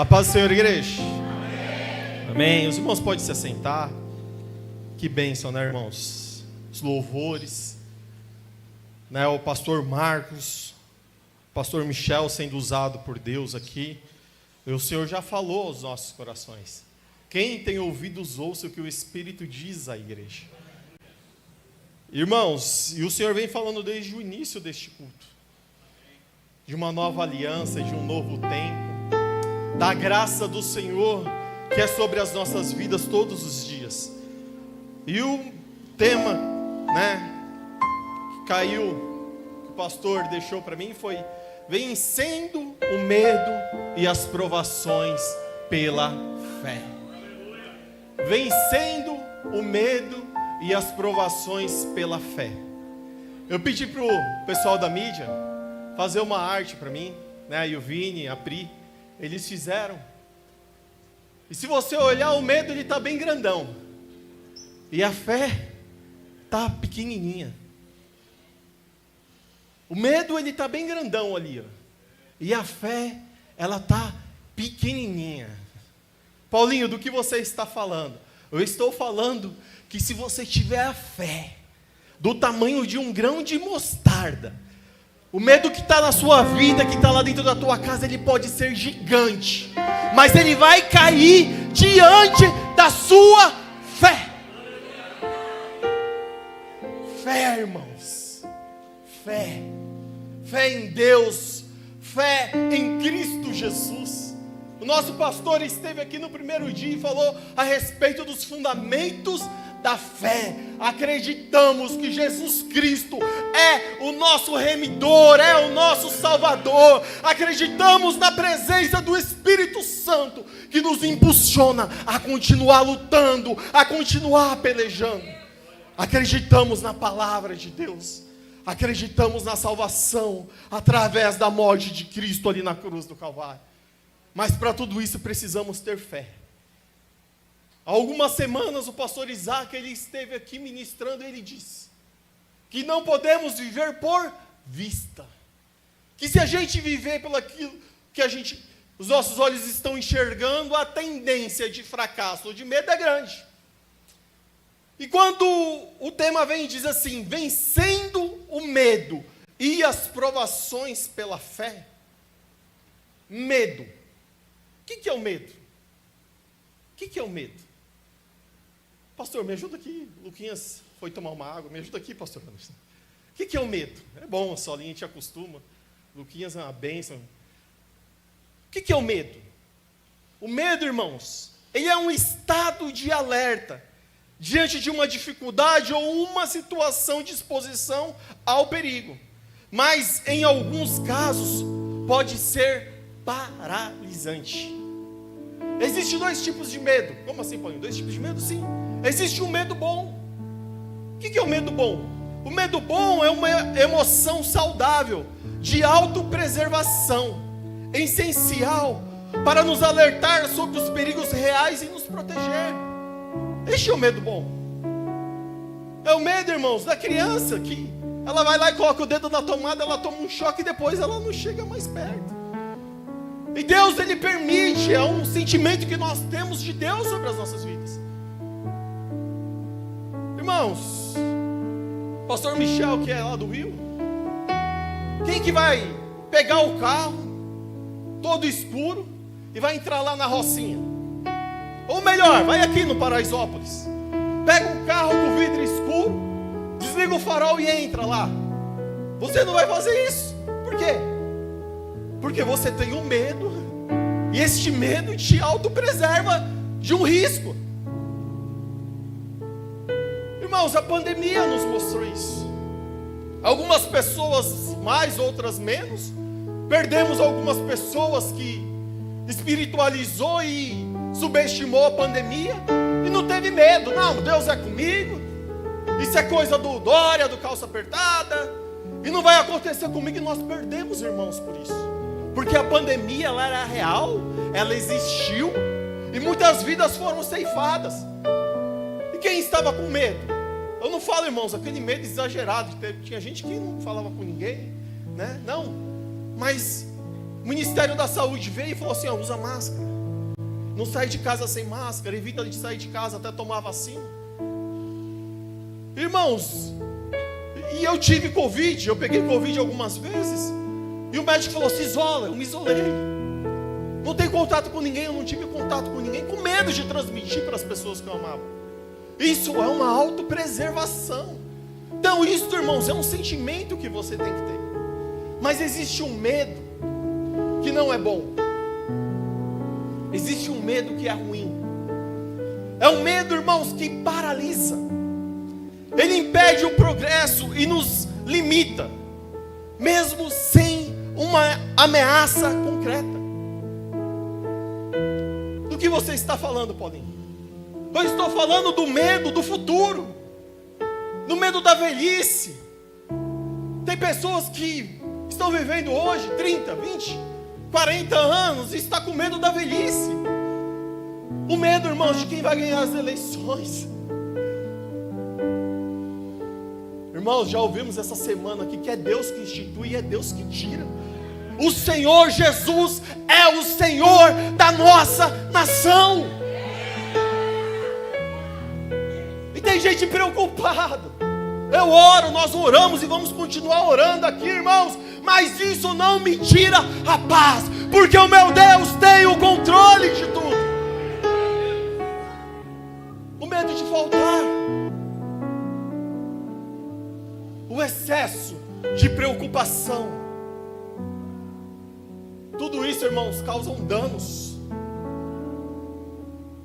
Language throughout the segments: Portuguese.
A paz do Senhor, igreja. Amém. Os irmãos podem se assentar. Que bênção, né, irmãos? Os louvores, né? O pastor Marcos, o pastor Michel sendo usado por Deus aqui. E o Senhor já falou aos nossos corações. Quem tem ouvidos, ouça o que o Espírito diz à igreja. Irmãos, e o Senhor vem falando desde o início deste culto, de uma nova aliança, de um novo tempo, da graça do Senhor, que é sobre as nossas vidas todos os dias. E o tema, né, que caiu, que o pastor deixou para mim foi: vencendo o medo e as provações pela fé. Vencendo o medo e as provações pela fé. Eu pedi para o pessoal da mídia fazer uma arte para mim, né? E o Vini, a Pri, eles fizeram. E se você olhar, o medo ele está bem grandão. E a fé está pequenininha. O medo ele está bem grandão ali, ó. E a fé, ela está pequenininha. Paulinho, do que você está falando? Eu estou falando que se você tiver a fé do tamanho de um grão de mostarda, o medo que está na sua vida, que está lá dentro da tua casa, ele pode ser gigante, mas ele vai cair diante da sua fé. Fé, irmãos. Fé. Fé em Deus. Fé em Cristo Jesus. O nosso pastor esteve aqui no primeiro dia e falou a respeito dos fundamentos da fé. Acreditamos que Jesus Cristo é o nosso remidor, é o nosso Salvador. Acreditamos na presença do Espírito Santo, que nos impulsiona a continuar lutando, a continuar pelejando. Acreditamos na palavra de Deus. Acreditamos na salvação através da morte de Cristo ali na cruz do Calvário. Mas para tudo isso precisamos ter fé. Há algumas semanas o pastor Isaac, ele esteve aqui ministrando e ele disse que não podemos viver por vista. Que se a gente viver pelo aquilo que os nossos olhos estão enxergando, a tendência de fracasso ou de medo é grande. E quando o tema vem e diz assim, vencendo o medo e as provações pela fé, medo. O que é o medo? O que é o medo? Pastor, me ajuda aqui. Luquinhas foi tomar uma água. Me ajuda aqui, pastor Anderson. O que é o medo? É bom, a solinha te acostuma. Luquinhas é uma bênção. O que é o medo? O medo, irmãos, ele é um estado de alerta diante de uma dificuldade ou uma situação de exposição ao perigo. Mas, em alguns casos, pode ser paralisante. Existem dois tipos de medo. Como assim, Paulinho? Dois tipos de medo? Sim. Existe um medo bom. O que é o medo bom? O medo bom é uma emoção saudável, de autopreservação, essencial para nos alertar sobre os perigos reais e nos proteger. Este é o medo bom. É o medo, irmãos, da criança que ela vai lá e coloca o dedo na tomada, ela toma um choque e depois ela não chega mais perto. E Deus, ele permite, é um sentimento que nós temos de Deus sobre as nossas vidas. Irmãos, pastor Michel, que é lá do Rio, quem que vai pegar o carro, todo escuro, e vai entrar lá na Rocinha? Ou melhor, vai aqui no Paraisópolis, pega um carro com vidro escuro, desliga o farol e entra lá. Você não vai fazer isso. Por quê? Porque você tem um medo, e este medo te autopreserva de um risco. Irmãos, a pandemia nos mostrou isso. Algumas pessoas mais, outras menos. Perdemos algumas pessoas que espiritualizou e subestimou a pandemia e não teve medo. Não, Deus é comigo. Isso é coisa do Dória, do calça apertada, e não vai acontecer comigo. E nós perdemos, irmãos, por isso. Porque a pandemia, ela era real, ela existiu, e muitas vidas foram ceifadas. E quem estava com medo? Eu não falo, irmãos, aquele medo exagerado. Tinha gente que não falava com ninguém, né? Não. Mas O Ministério da Saúde veio e falou assim: usa máscara. Não sai de casa sem máscara, evita de sair de casa até tomar a vacina. Irmãos, e eu tive Covid, eu peguei Covid algumas vezes, e o médico falou: se isola. Eu me isolei. Não tenho contato com ninguém, eu não tive contato com ninguém, com medo de transmitir para as pessoas que eu amava. Isso é uma autopreservação. Então isso, irmãos, é um sentimento que você tem que ter. Mas existe um medo que não é bom. Existe um medo que é ruim. É um medo, irmãos, que paralisa. Ele impede o progresso e nos limita, mesmo sem uma ameaça concreta. Do que você está falando, Paulinho? Eu estou falando do medo do futuro, do medo da velhice. Tem pessoas que estão vivendo hoje 30, 20, 40 anos e está com medo da velhice. O medo, irmãos, de quem vai ganhar as eleições. Irmãos, já ouvimos essa semana aqui que é Deus que institui e é Deus que tira. O Senhor Jesus é o Senhor da nossa nação. E tem gente preocupada. Eu oro, nós oramos e vamos continuar orando aqui, irmãos. Mas isso não me tira a paz, porque o meu Deus tem o controle de tudo. O medo de faltar. O excesso de preocupação. Tudo isso, irmãos, causam danos.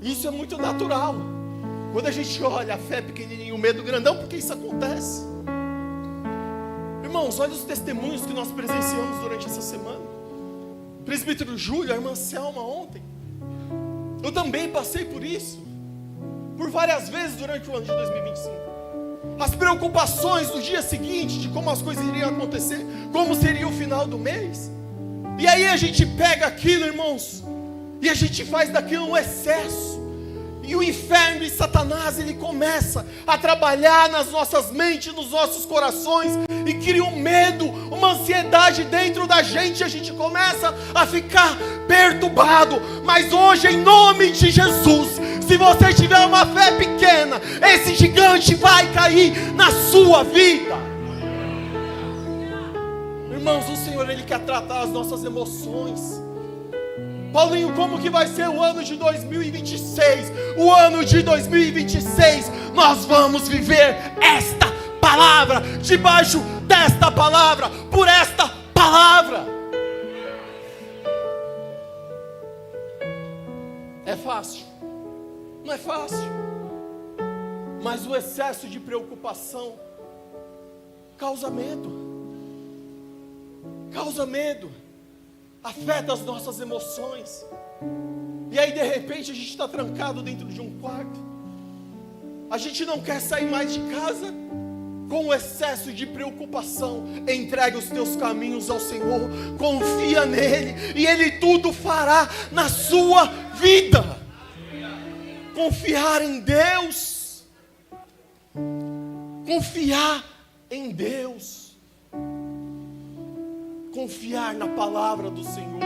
Isso é muito natural. Quando a gente olha a fé pequenininha e o medo grandão, porque isso acontece. Irmãos, olha os testemunhos que nós presenciamos durante essa semana. O presbítero Júlio, a irmã Selma ontem. Eu também passei por isso. Por várias vezes durante o ano de 2025. As preocupações do dia seguinte, de como as coisas iriam acontecer, como seria o final do mês. E aí a gente pega aquilo, irmãos, e a gente faz daquilo um excesso. E o inferno e Satanás, ele começa a trabalhar nas nossas mentes, nos nossos corações, e cria um medo, uma ansiedade dentro da gente, e a gente começa a ficar perturbado. Mas hoje, em nome de Jesus, se você tiver uma fé pequena, esse gigante vai cair na sua vida. Irmãos, o Senhor, Ele quer tratar as nossas emoções. Paulinho, como que vai ser o ano de 2026? O ano de 2026, nós vamos viver esta palavra, debaixo desta palavra, por esta palavra. É fácil? Não é fácil. Mas o excesso de preocupação causa medo. Causa medo. Afeta as nossas emoções. E aí de repente a gente está trancado dentro de um quarto. A gente não quer sair mais de casa. Com o excesso de preocupação, entregue os teus caminhos ao Senhor. Confia nele e Ele tudo fará na sua vida. Confiar em Deus. Confiar em Deus. Confiar na palavra do Senhor.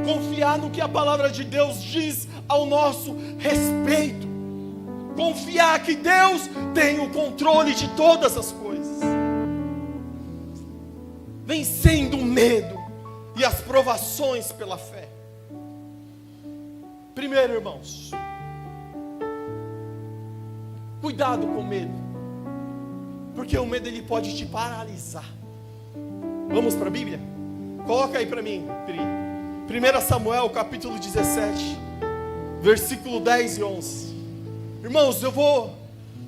Confiar no que a palavra de Deus diz ao nosso respeito. Confiar que Deus tem o controle de todas as coisas. Vencendo o medo e as provações pela fé. Primeiro, irmãos, cuidado com o medo. Porque o medo, ele pode te paralisar. Vamos para a Bíblia? Coloca aí para mim, Pri. 1 Samuel capítulo 17, versículo 10 e 11. Irmãos, eu vou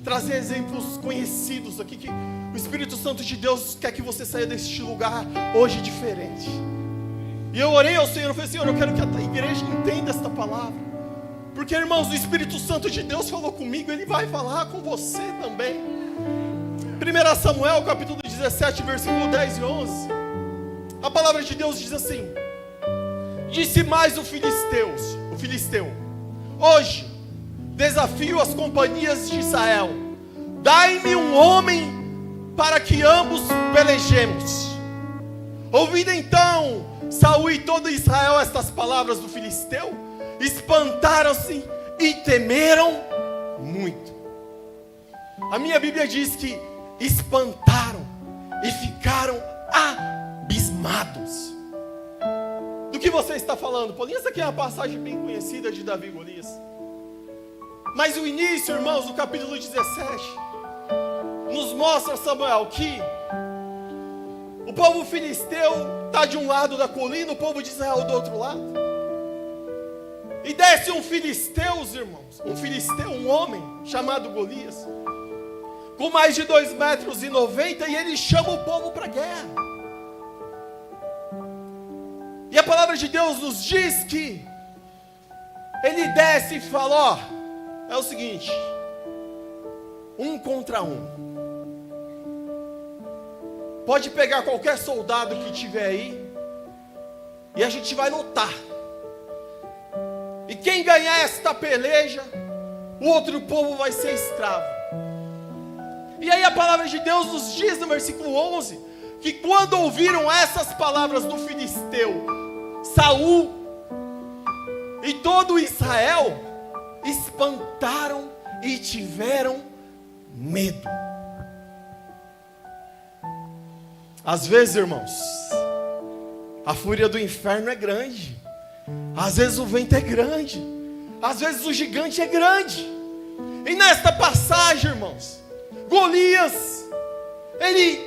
trazer exemplos conhecidos aqui, que o Espírito Santo de Deus quer que você saia deste lugar hoje diferente. E eu orei ao Senhor, eu falei: Senhor, eu quero que a igreja entenda esta palavra. Porque, irmãos, o Espírito Santo de Deus falou comigo, Ele vai falar com você também. 1 Samuel capítulo 17, versículo 10 e 11. A palavra de Deus diz assim: disse mais o filisteu: hoje desafio as companhias de Israel, dai-me um homem para que ambos pelejemos. Ouvindo então Saul e todo Israel estas palavras do filisteu, espantaram-se e temeram muito. A minha Bíblia diz que espantaram e ficaram abismados. Do que você está falando, Paulinho? Essa aqui é uma passagem bem conhecida de Davi e Golias. Mas o início, irmãos, do capítulo 17, nos mostra, Samuel, que o povo filisteu está de um lado da colina, o povo de Israel do outro lado. E desce um filisteu, irmãos, um homem chamado Golias, com mais de 2,90 metros, e ele chama o povo para a guerra. E a palavra de Deus nos diz que ele desce e fala: ó, é o seguinte, 1 contra 1. Pode pegar qualquer soldado que tiver aí, e a gente vai lutar. E quem ganhar esta peleja, o outro povo vai ser escravo. E aí a palavra de Deus nos diz no versículo 11, que quando ouviram essas palavras do filisteu, Saul e todo Israel espantaram e tiveram medo. Às vezes, irmãos, a fúria do inferno é grande. Às vezes o vento é grande. Às vezes o gigante é grande. E nesta passagem, irmãos, Golias, ele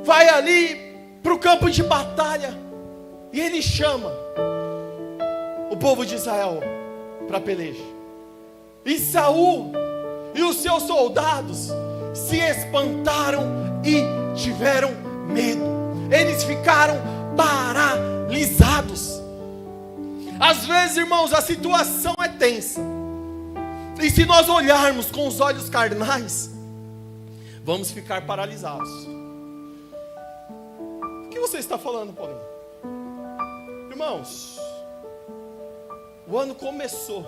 vai ali para o campo de batalha e ele chama o povo de Israel para a peleja. E Saul e os seus soldados se espantaram e tiveram medo. Eles ficaram paralisados. Às vezes, irmãos, a situação é tensa, e se nós olharmos com os olhos carnais, vamos ficar paralisados. O que você está falando, Paulinho? Irmãos, o ano começou.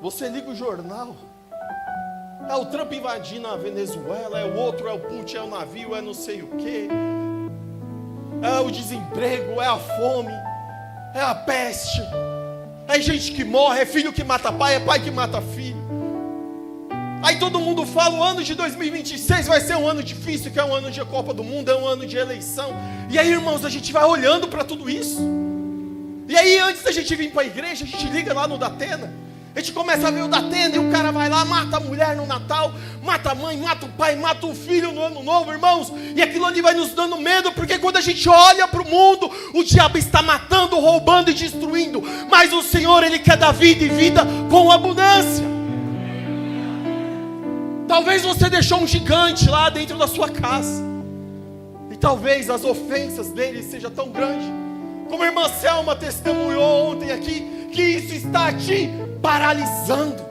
Você liga o jornal, é o Trump invadindo a Venezuela, é o outro, é o Putin, é o navio, é não sei o que, é o desemprego, é a fome, é a peste, é gente que morre, é filho que mata pai, é pai que mata filho. Aí todo mundo fala: o ano de 2026 vai ser um ano difícil, que é um ano de Copa do Mundo, é um ano de eleição. E aí, irmãos, a gente vai olhando para tudo isso. E aí, antes da gente vir para a igreja, a gente liga lá no Datena, a gente começa a ver o Datena, e o cara vai lá, mata a mulher no Natal, mata a mãe, mata o pai, mata o filho no Ano Novo, irmãos. E aquilo ali vai nos dando medo, porque quando a gente olha para o mundo, o diabo está matando, roubando e destruindo. Mas o Senhor, Ele quer dar vida, e vida com abundância. Talvez você deixou um gigante lá dentro da sua casa, e talvez as ofensas dele sejam tão grandes, como a irmã Selma testemunhou ontem aqui, que isso está te paralisando,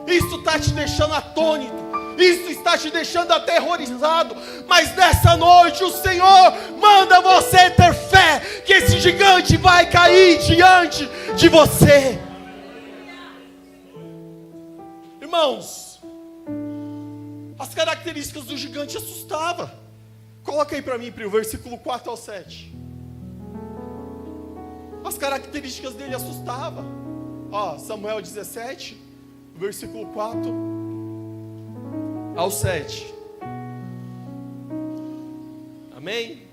isso está te deixando atônito, isso está te deixando aterrorizado. Mas nessa noite o Senhor manda você ter fé, que esse gigante vai cair diante de você. Irmãos, as características do gigante assustavam. Coloca aí para mim, o versículo 4 ao 7. As características dele assustavam. Ó, Samuel 17, versículo 4 ao 7. Amém?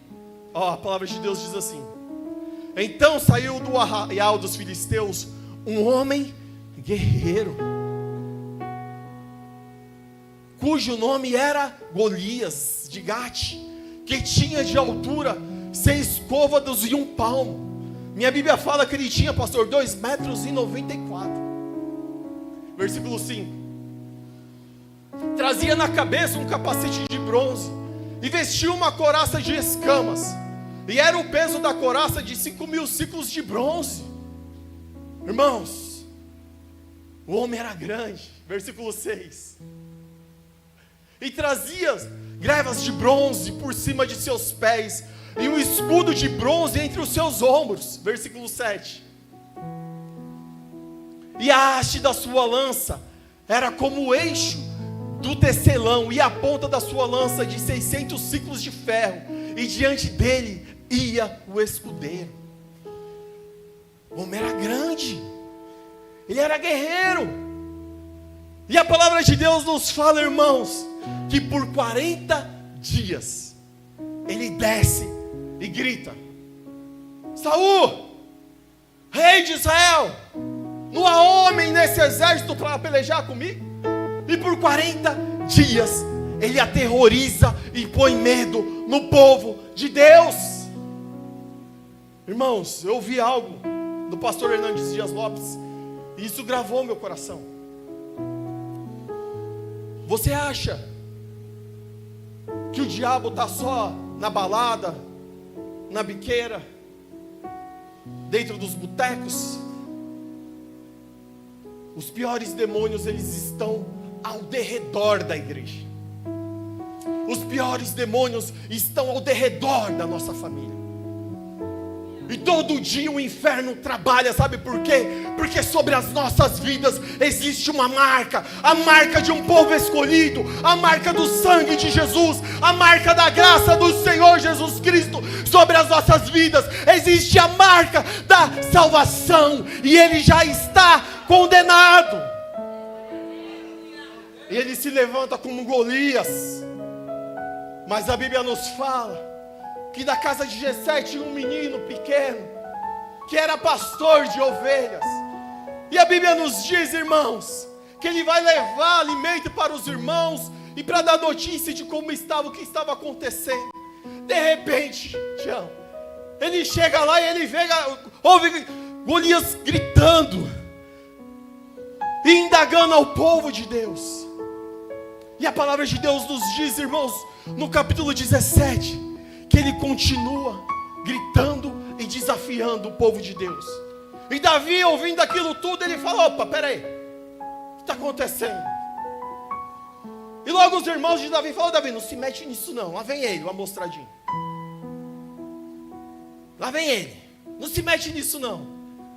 Ó, a palavra de Deus diz assim: então saiu do arraial dos filisteus um homem guerreiro, cujo nome era Golias de Gate, que tinha de altura 6 côvados e 1 palmo. Minha Bíblia fala que ele tinha, pastor, 2,94 metros. Versículo 5. Trazia na cabeça um capacete de bronze, e vestia uma couraça de escamas, e era o peso da couraça de 5.000 ciclos de bronze. Irmãos, o homem era grande. Versículo 6. E trazia grevas de bronze por cima de seus pés, e um escudo de bronze entre os seus ombros. Versículo 7. E a haste da sua lança era como o eixo do tecelão, e a ponta da sua lança de 600 ciclos de ferro, e diante dele ia o escudeiro. O homem era grande, ele era guerreiro. E a palavra de Deus nos fala, irmãos, que por 40 dias ele desce e grita: Saul, rei de Israel, não há homem nesse exército para pelejar comigo? E por 40 dias ele aterroriza e põe medo no povo de Deus. Irmãos, eu ouvi algo do pastor Hernandes Dias Lopes, e isso gravou meu coração. Você acha que o diabo está só na balada, na biqueira, dentro dos botecos? Os piores demônios, eles estão ao derredor da igreja. Os piores demônios estão ao derredor da nossa família. E todo dia o inferno trabalha, sabe por quê? Porque sobre as nossas vidas existe uma marca, a marca de um povo escolhido, a marca do sangue de Jesus, a marca da graça do Senhor Jesus Cristo sobre as nossas vidas. Existe a marca da salvação, e ele já está condenado. E ele se levanta como Golias. Mas a Bíblia nos fala que da casa de Jessé tinha um menino pequeno, que era pastor de ovelhas. E a Bíblia nos diz, irmãos, que ele vai levar alimento para os irmãos e para dar notícia de como estava, o que estava acontecendo. De repente, Tião, ele chega lá e ele vê, ouve Golias gritando e indagando ao povo de Deus. E a palavra de Deus nos diz, irmãos, no capítulo 17, que ele continua gritando e desafiando o povo de Deus. E Davi, ouvindo aquilo tudo, ele fala: opa, peraí, o que está acontecendo? E logo os irmãos de Davi falam: Davi, não se mete nisso não, lá vem ele, o amostradinho. Lá vem ele, não se mete nisso não.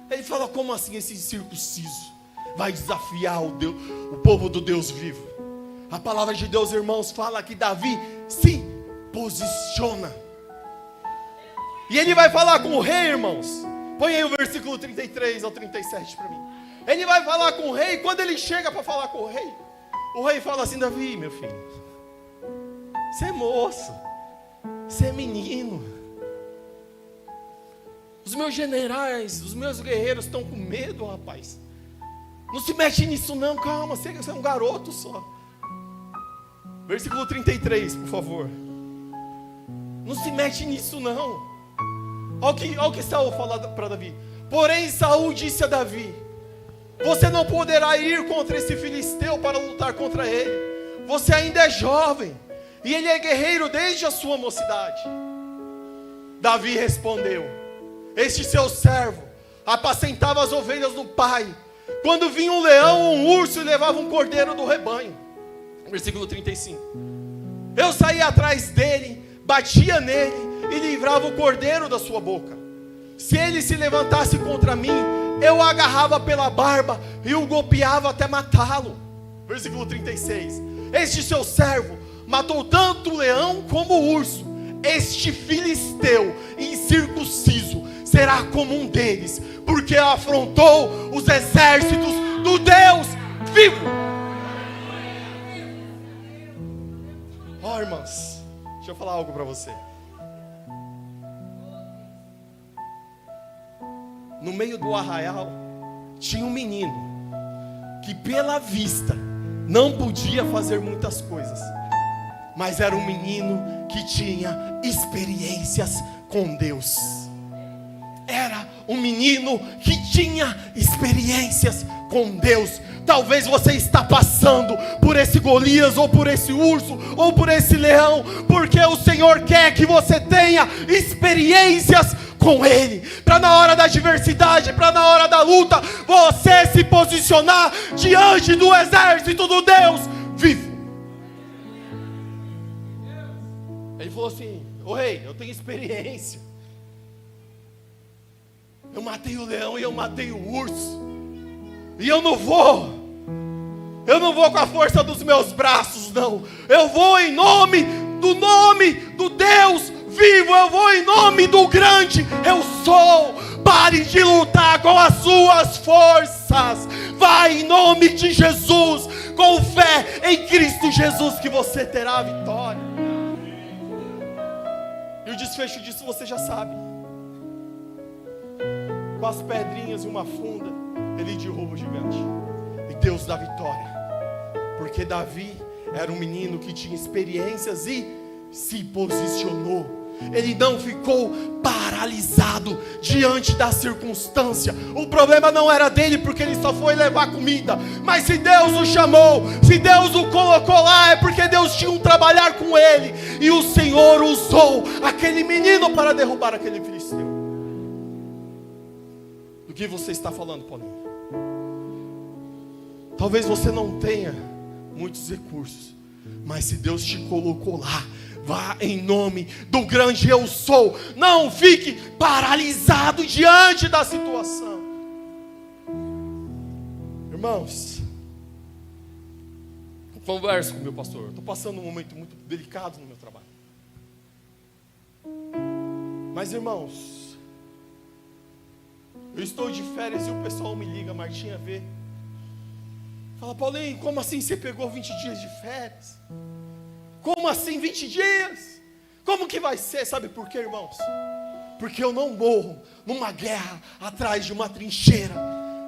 Ele fala: como assim esse circunciso vai desafiar o povo do Deus vivo? A palavra de Deus, irmãos, fala que Davi se posiciona. E ele vai falar com o rei, irmãos. Põe aí o versículo 33 ao 37 para mim. Ele vai falar com o rei. Quando ele chega para falar com o rei fala assim: Davi, meu filho, você é moço, você é menino. Os meus generais, os meus guerreiros estão com medo, rapaz. Não se mete nisso não, calma, você é um garoto só. Versículo 33, por favor. Não se mete nisso não. Olha o que Saul fala para Davi. Porém Saul disse a Davi: você não poderá ir contra esse filisteu para lutar contra ele. Você ainda é jovem, e ele é guerreiro desde a sua mocidade. Davi respondeu: este seu servo apacentava as ovelhas do pai, quando vinha um leão ou um urso e levava um cordeiro do rebanho. Versículo 35. Eu saía atrás dele, batia nele e livrava o cordeiro da sua boca. Se ele se levantasse contra mim, eu o agarrava pela barba e o golpeava até matá-lo. Versículo 36. Este seu servo matou tanto o leão como o urso. Este filisteu incircunciso será como um deles, porque afrontou os exércitos do Deus vivo. Ó, irmãos, deixa eu falar algo para você. No meio do arraial tinha um menino que pela vista não podia fazer muitas coisas, mas era um menino que tinha experiências com Deus. Era um menino que tinha experiências com Deus. Talvez você está passando por esse Golias, ou por esse urso, ou por esse leão, porque o Senhor quer que você tenha experiências com Ele, para na hora da adversidade, para na hora da luta, você se posicionar diante do exército do Deus vivo. Ele falou assim: ô rei, eu tenho experiência. Eu matei o leão e eu matei o urso. E eu não vou com a força dos meus braços, não. Eu vou em nome do Deus vivo, eu vou em nome do grande eu sou. Pare de lutar com as suas forças. Vai em nome de Jesus, com fé em Cristo Jesus, que você terá a vitória. E o desfecho disso você já sabe. Com as pedrinhas e uma funda, ele derruba o gigante. E Deus dá vitória. Porque Davi era um menino que tinha experiências e se posicionou. Ele não ficou paralisado diante da circunstância. O problema não era dele, porque ele só foi levar comida. Mas se Deus o chamou, se Deus o colocou lá, é porque Deus tinha um trabalhar com ele. E o Senhor usou aquele menino para derrubar aquele filisteu. Do que você está falando, Paulinho? Talvez você não tenha muitos recursos, mas se Deus te colocou lá, vá em nome do grande eu sou. Não fique paralisado diante da situação. Irmãos, eu converso com o meu pastor. Estou passando um momento muito delicado no meu trabalho. Mas irmãos, eu estou de férias e o pessoal me liga, Martinha vê. Fala, Paulinho, como assim você pegou 20 dias de férias? Como assim 20 dias? Como que vai ser? Sabe por quê, irmãos? Porque eu não morro numa guerra atrás de uma trincheira.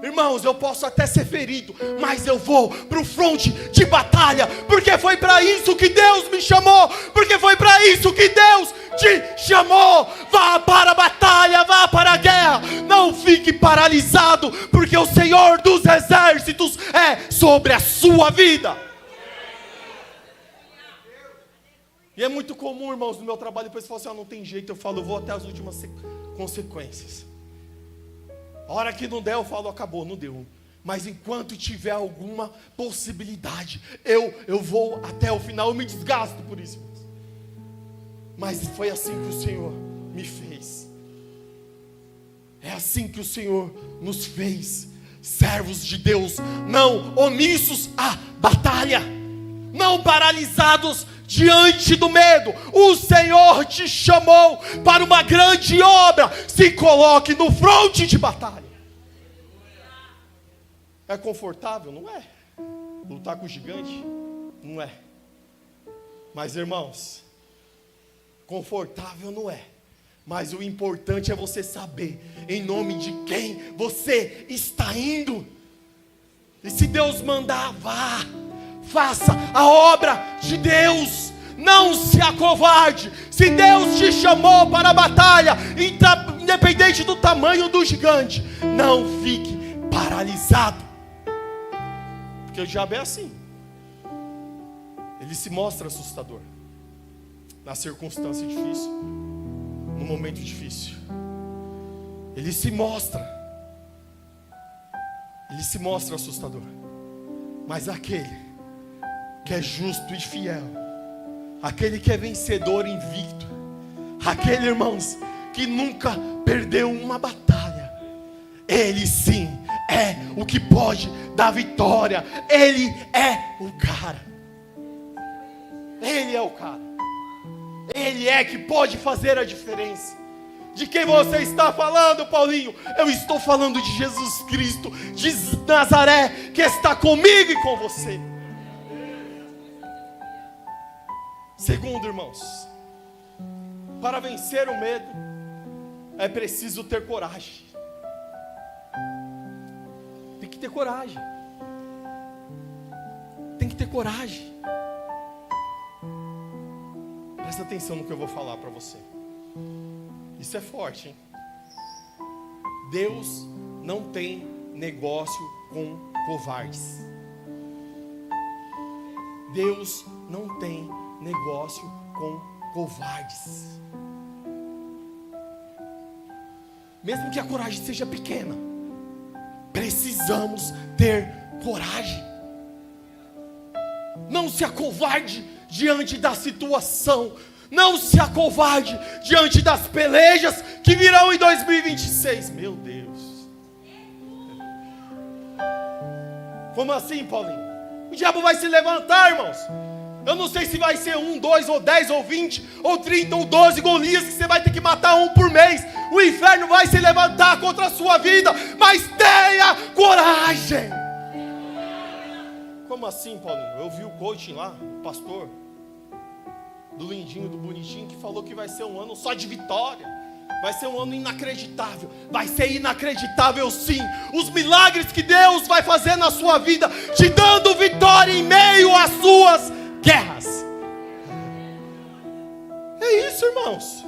Irmãos, eu posso até ser ferido, mas eu vou para o fronte de batalha, porque foi para isso que Deus me chamou, porque foi para isso que Deus te chamou. Vá para a batalha, vá para a guerra, não fique paralisado, porque o Senhor dos exércitos é sobre a sua vida. E é muito comum, irmãos, no meu trabalho, depois falam assim, não tem jeito, eu falo, eu vou até as últimas consequências. A hora que não der, eu falo, acabou, não deu. Mas enquanto tiver alguma possibilidade, eu vou até o final, eu me desgasto por isso. Mas foi assim que o Senhor me fez. É assim que o Senhor nos fez. Servos de Deus, não omissos à batalha, não paralisados diante do medo. O Senhor te chamou para uma grande obra. Se coloque no fronte de batalha. É confortável? Não é. Lutar com o gigante? Não é. Mas irmãos, confortável não é. Mas o importante é você saber em nome de quem você está indo. E se Deus mandar, vá. Faça a obra de Deus. Não se acovarde. Se Deus te chamou para a batalha, independente do tamanho do gigante, não fique paralisado. Porque o diabo é assim. Ele se mostra assustador na circunstância difícil, no momento difícil. Ele se mostra assustador. Mas aquele que é justo e fiel, aquele que é vencedor invicto, aquele, irmãos, que nunca perdeu uma batalha, ele sim é o que pode dar vitória. Ele é o cara. Ele é o cara. Ele é que pode fazer a diferença. De quem você está falando, Paulinho? Eu estou falando de Jesus Cristo de Nazaré, que está comigo e com você. Segundo, irmãos, para vencer o medo, é preciso ter coragem. Tem que ter coragem. Tem que ter coragem. Presta atenção no que eu vou falar para você. Isso é forte, hein? Deus não tem negócio com covardes. Deus não tem negócio com covardes. Mesmo que a coragem seja pequena, precisamos ter coragem. Não se acovarde diante da situação. Não se acovarde diante das pelejas que virão em 2026. Meu Deus. Como assim, Paulinho? O diabo vai se levantar, irmãos. Eu não sei se vai ser 1, 2, ou 10, ou 20, ou 30, ou 12 Golias que você vai ter que matar um por mês. O inferno vai se levantar contra a sua vida, mas tenha coragem. Como assim, Paulinho? Eu vi o coaching lá, o pastor do lindinho, do bonitinho, que falou que vai ser um ano só de vitória. Vai ser um ano inacreditável. Vai ser inacreditável sim. Os milagres que Deus vai fazer na sua vida, te dando vitória em meio às suas guerras. É isso, irmãos.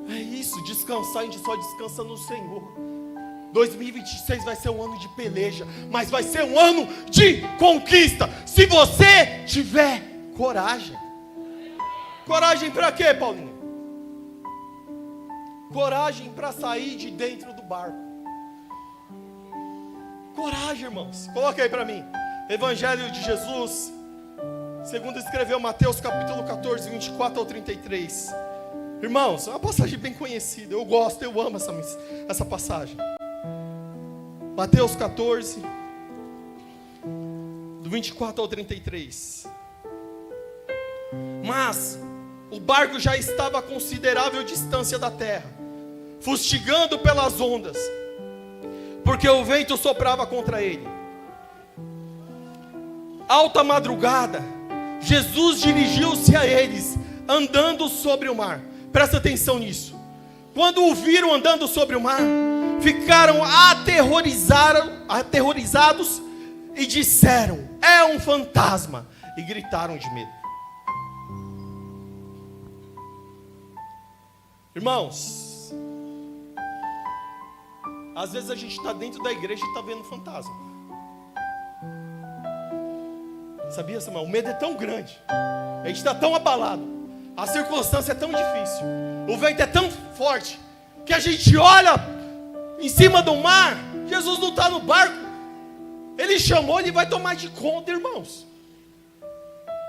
É isso, descansar, a gente só descansa no Senhor. 2026 vai ser um ano de peleja, mas vai ser um ano de conquista, se você tiver coragem. Coragem para quê, Paulinho? Coragem para sair de dentro do barco. Coragem, irmãos. Coloca aí para mim. Evangelho de Jesus, segundo escreveu Mateus capítulo 14, 24 ao 33. Irmãos, é uma passagem bem conhecida. Eu gosto, eu amo essa passagem. Mateus 14, do 24 ao 33. Mas o barco já estava a considerável distância da terra, fustigando pelas ondas, porque o vento soprava contra ele. Alta madrugada, Jesus dirigiu-se a eles, andando sobre o mar. Presta atenção nisso. Quando o viram andando sobre o mar, ficaram aterrorizados e disseram: é um fantasma, e gritaram de medo. Irmãos, às vezes a gente está dentro da igreja e está vendo fantasma. Sabia, Samuel? O medo é tão grande, a gente está tão abalado, a circunstância é tão difícil, o vento é tão forte, que a gente olha em cima do mar. Jesus não está no barco. Ele chamou, ele vai tomar de conta, irmãos.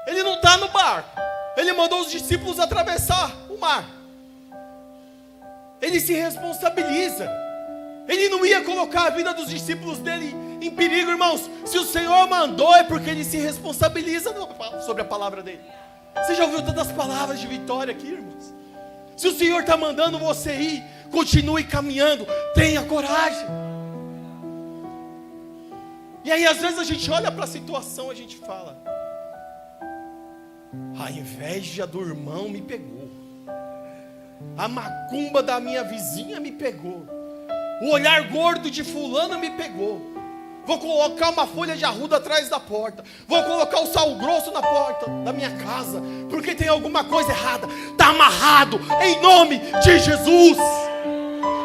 Ele não está no barco. Ele mandou os discípulos atravessar o mar. Ele se responsabiliza. Ele não ia colocar a vida dos discípulos dele em perigo, irmãos. Se o Senhor mandou, é porque ele se responsabiliza sobre a palavra dele. Você já ouviu tantas palavras de vitória aqui, irmãos? Se o Senhor está mandando você ir, continue caminhando, tenha coragem. E aí às vezes a gente olha para a situação, a gente fala: a inveja do irmão me pegou, a macumba da minha vizinha me pegou, o olhar gordo de fulano me pegou. Vou colocar uma folha de arruda atrás da porta, vou colocar o sal grosso na porta da minha casa, porque tem alguma coisa errada. Está amarrado em nome de Jesus.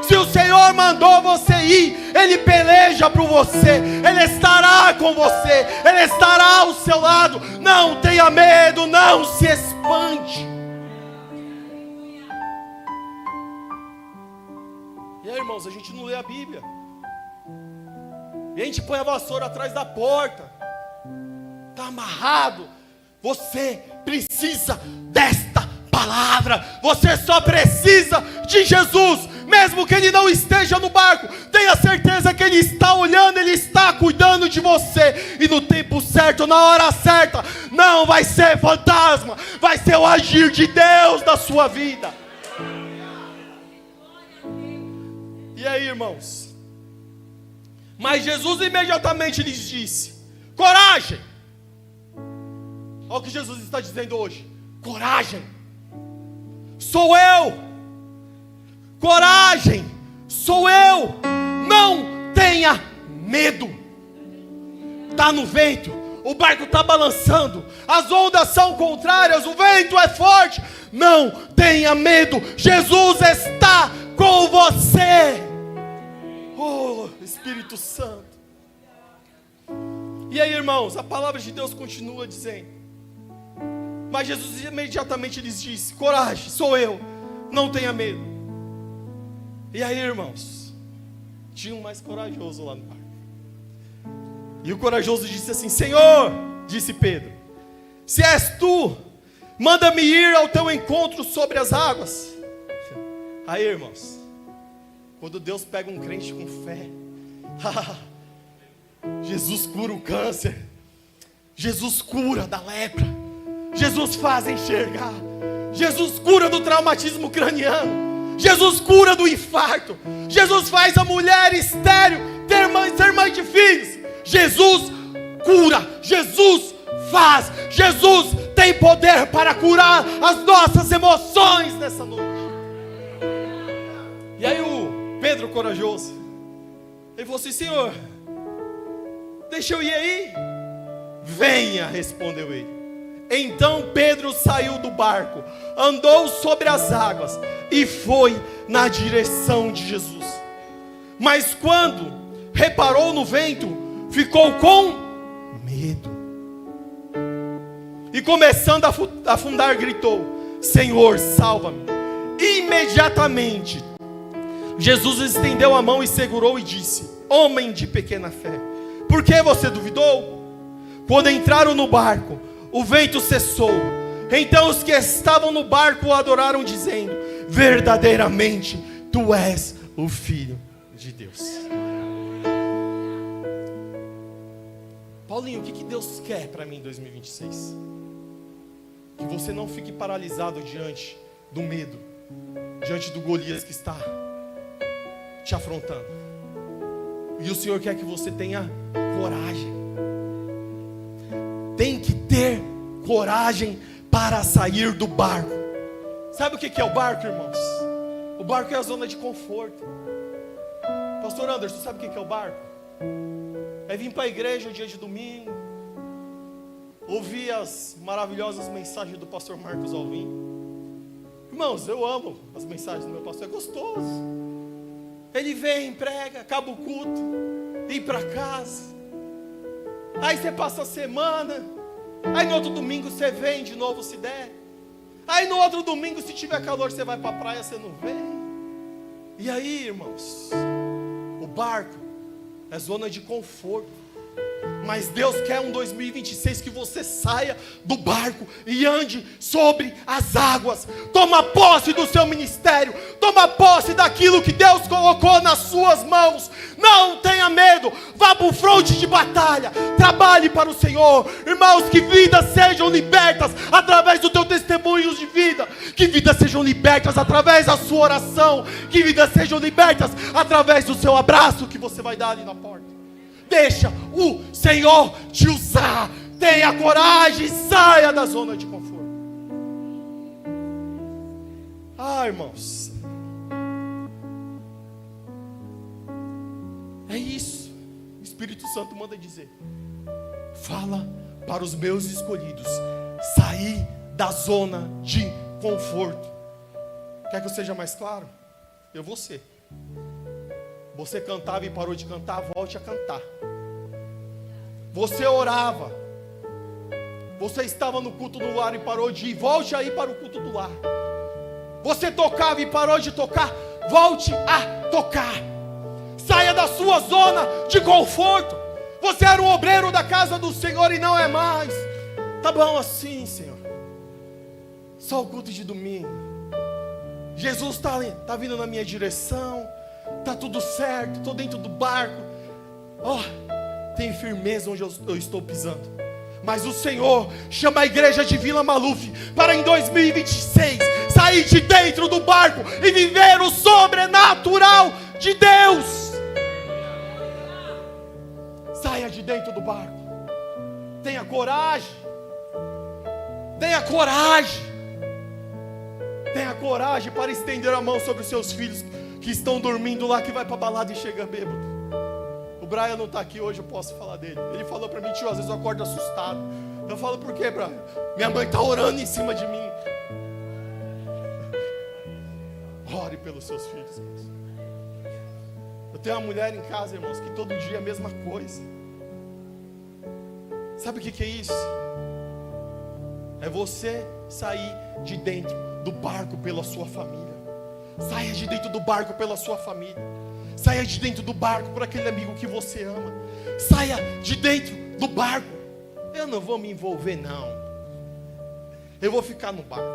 Se o Senhor mandou você ir, Ele peleja por você, Ele estará com você, Ele estará ao seu lado. Não tenha medo, não se espante. E aí, irmãos, a gente não lê a Bíblia, e a gente põe a vassoura atrás da porta. Está amarrado. Você precisa desta palavra. Você só precisa de Jesus. Mesmo que Ele não esteja no barco, tenha certeza que Ele está olhando, Ele está cuidando de você. E no tempo certo, na hora certa, não vai ser fantasma, vai ser o agir de Deus na sua vida. E aí, irmãos? Mas Jesus imediatamente lhes disse: coragem. Olha o que Jesus está dizendo hoje: coragem, sou eu. Coragem, sou eu. Não tenha medo. Está no vento, o barco está balançando, as ondas são contrárias, o vento é forte. Não tenha medo, Jesus está com você. Oh, Espírito Santo. E aí, irmãos, a palavra de Deus continua dizendo: mas Jesus imediatamente lhes disse: coragem, sou eu, não tenha medo. E aí, irmãos, tinha um mais corajoso lá no barco. E o corajoso disse assim: Senhor, disse Pedro, se és tu, manda-me ir ao teu encontro sobre as águas. Aí, irmãos, quando Deus pega um crente com fé, Jesus cura o câncer, Jesus cura da lepra. Jesus faz enxergar. Jesus cura do traumatismo craniano. Jesus cura do infarto. Jesus faz a mulher estéril ser mãe de filhos. Jesus cura. Jesus faz. Jesus tem poder para curar as nossas emoções nessa noite. E aí o Pedro corajoso, ele falou assim: Senhor, deixa eu ir aí. Venha, respondeu ele. Então Pedro saiu do barco, andou sobre as águas e foi na direção de Jesus. Mas quando reparou no vento, ficou com medo. E começando a afundar, gritou: Senhor, salva-me. Imediatamente Jesus estendeu a mão e segurou e disse: Homem de pequena fé, por que você duvidou? Quando entraram no barco, o vento cessou. Então os que estavam no barco o adoraram, dizendo: verdadeiramente tu és o Filho de Deus. Paulinho, o que Deus quer para mim em 2026? Que você não fique paralisado diante do medo, diante do Golias que está te afrontando. E o Senhor quer que você tenha coragem. Tem que ter coragem para sair do barco. Sabe o que é o barco, irmãos? O barco é a zona de conforto. Pastor Anderson, sabe o que é o barco? É vir para a igreja no dia de domingo, ouvir as maravilhosas mensagens do pastor Marcos Alvim. Irmãos, eu amo as mensagens do meu pastor, é gostoso. Ele vem, prega, acaba o culto, ir para casa. Aí você passa a semana, aí no outro domingo você vem de novo se der. Aí no outro domingo, se tiver calor, você vai para a praia, você não vem. E aí, irmãos, o barco é zona de conforto. Mas Deus quer um 2026 que você saia do barco e ande sobre as águas. Toma posse do seu ministério. Toma posse daquilo que Deus colocou nas suas mãos. Não tenha medo. Vá para o fronte de batalha. Trabalhe para o Senhor. Irmãos, que vidas sejam libertas através do teu testemunho de vida. Que vidas sejam libertas através da sua oração. Que vidas sejam libertas através do seu abraço que você vai dar ali na porta. Deixa o Senhor te usar. Tenha coragem, saia da zona de conforto. Irmãos, é isso. O Espírito Santo manda dizer: fala para os meus escolhidos sair da zona de conforto. Quer que eu seja mais claro? Eu vou ser. Você cantava e parou de cantar, volte a cantar. Você orava. Você estava no culto do lar e parou de ir, volte a ir para o culto do lar. Você tocava e parou de tocar, volte a tocar. Saia da sua zona de conforto. Você era um obreiro da casa do Senhor e não é mais. Tá bom assim, Senhor. Só o culto de domingo. Jesus está vindo na minha direção. Está tudo certo, estou dentro do barco. Tenho firmeza onde eu estou pisando. Mas o Senhor chama a igreja de Vila Maluf para em 2026 sair de dentro do barco e viver o sobrenatural de Deus. Saia de dentro do barco. Tenha coragem. Tenha coragem. Tenha coragem para estender a mão sobre os seus filhos que estão dormindo lá, que vai para a balada e chega bêbado. O Brian não está aqui hoje, eu posso falar dele. Ele falou para mim: tio, às vezes eu acordo assustado. Eu falo: por quê, Brian? Minha mãe está orando em cima de mim. Ore pelos seus filhos, irmãos. Eu tenho uma mulher em casa, irmãos, que todo dia é a mesma coisa. Sabe o que é isso? É você sair de dentro do barco pela sua família. Saia de dentro do barco pela sua família. Saia de dentro do barco por aquele amigo que você ama. Saia de dentro do barco. Eu não vou me envolver, não. Eu vou ficar no barco.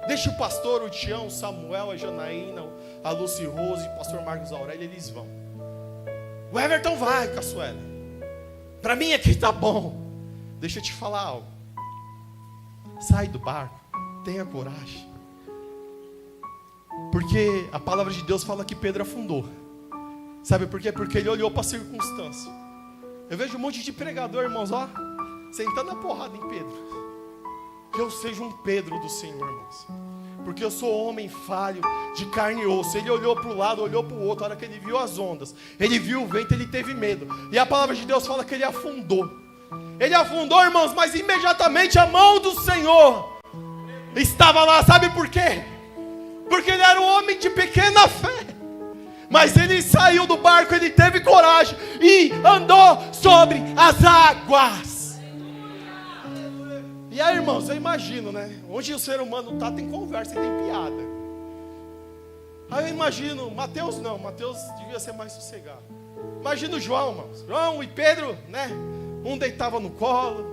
Deixa o pastor, o Tião, o Samuel, a Janaína, a Lucy Rose, o pastor Marcos Aurélio, eles vão. O Everton vai, Caçuela. Para mim aqui tá bom. deixa eu te falar algo. Sai do barco, tenha coragem. Porque a palavra de Deus fala que Pedro afundou. Sabe por quê? Porque ele olhou para a circunstância. Eu vejo um monte de pregador, irmãos, ó, sentando a porrada em Pedro. Que eu seja um Pedro do Senhor, irmãos. Porque eu sou homem falho, de carne e osso. Ele olhou para o lado, olhou para o outro. A hora que ele viu as ondas, ele viu o vento, ele teve medo. E a palavra de Deus fala que ele afundou. Ele afundou, irmãos, mas imediatamente a mão do Senhor estava lá. Sabe por quê? Porque ele era um homem de pequena fé. Mas ele saiu do barco, ele teve coragem e andou sobre as águas. E aí, irmãos, eu imagino, né? Onde o ser humano está, tem conversa e tem piada. Aí eu imagino, Mateus devia ser mais sossegado. Imagina o João, irmãos. João e Pedro, né? Um deitava no colo.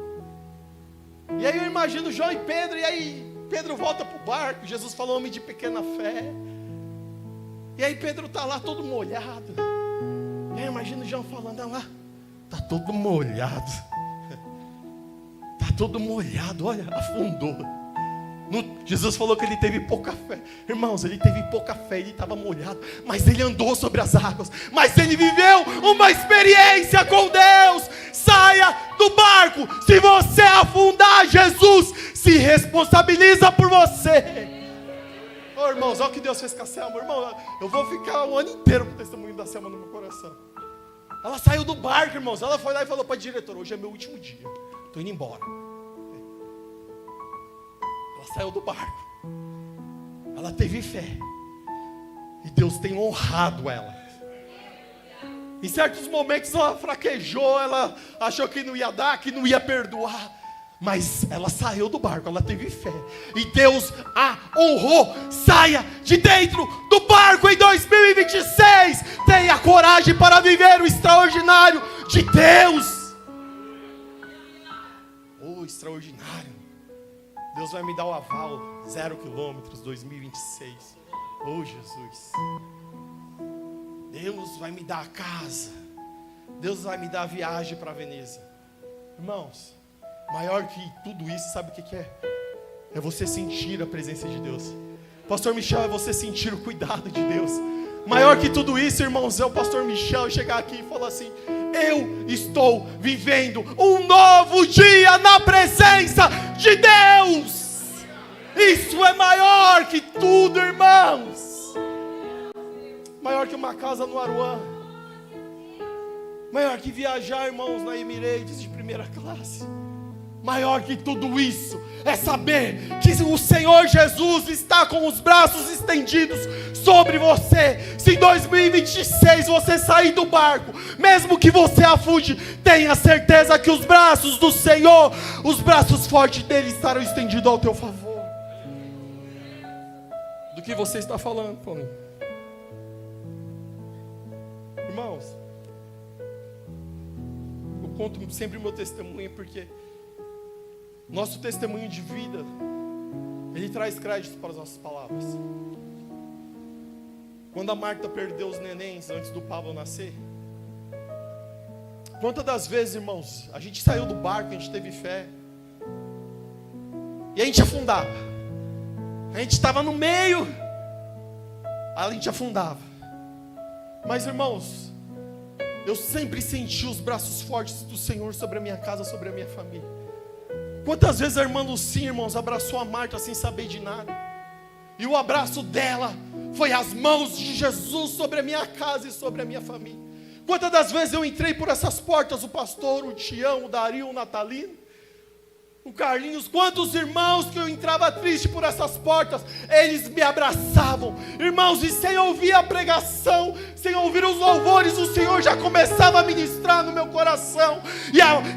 E aí eu imagino João e Pedro, e aí Pedro volta para o barco. Jesus falou, homem de pequena fé. E aí Pedro está lá todo molhado. E aí imagina o João falando, olha lá, está todo molhado. Está todo molhado, olha, afundou. Jesus falou que ele teve pouca fé. Irmãos, ele teve pouca fé, ele estava molhado, mas ele andou sobre as águas. Mas ele viveu uma experiência com Deus. Saia do barco. Se você afundar, Jesus se responsabiliza por você. Oh, irmãos, olha o que Deus fez com a Selma. Irmão, eu vou ficar um ano inteiro com o testemunho da Selma no meu coração. Ela saiu do barco, irmãos. Ela foi lá e falou para a diretora, hoje é meu último dia, estou indo embora. Ela saiu do barco. Ela teve fé. E Deus tem honrado ela. Em certos momentos ela fraquejou, ela achou que não ia dar, que não ia perdoar. Mas ela saiu do barco, ela teve fé. E Deus a honrou. Saia de dentro do barco em 2026. Tenha coragem para viver o extraordinário de Deus. Oh, extraordinário. Deus vai me dar o aval. 0 quilômetros, 2026. Oh, Jesus. Deus vai me dar a casa. Deus vai me dar a viagem para Veneza. Irmãos, maior que tudo isso, sabe o que é? É você sentir a presença de Deus. Pastor Michel, é você sentir o cuidado de Deus. Maior que tudo isso, irmãos, é o pastor Michel chegar aqui e falar assim, eu estou vivendo um novo dia na presença de Deus. Isso é maior que tudo, irmãos. Maior que uma casa no Aruã. Maior que viajar, irmãos, na Emirates de primeira classe. Maior que tudo isso é saber que o Senhor Jesus está com os braços estendidos sobre você. Se em 2026 você sair do barco, mesmo que você afunde, tenha certeza que os braços do Senhor, os braços fortes dele estarão estendidos ao teu favor. Do que você está falando, Paulinho? Irmãos, eu conto sempre o meu testemunho porque nosso testemunho de vida, ele traz crédito para as nossas palavras. Quando a Marta perdeu os nenéns antes do Pablo nascer, quantas das vezes, irmãos, a gente saiu do barco, a gente teve fé, e a gente afundava. A gente estava no meio, a gente afundava. Mas, irmãos, eu sempre senti os braços fortes do Senhor sobre a minha casa, sobre a minha família. Quantas vezes a irmã Lucinha, irmãos, abraçou a Marta sem saber de nada. E o abraço dela foi as mãos de Jesus sobre a minha casa e sobre a minha família. Quantas das vezes eu entrei por essas portas, o pastor, o Tião, o Dario, o Natalino, o Carlinhos, quantos irmãos que eu entrava triste por essas portas, eles me abraçavam. Irmãos, e sem ouvir a pregação, sem ouvir os louvores, o Senhor já começava a ministrar no meu coração.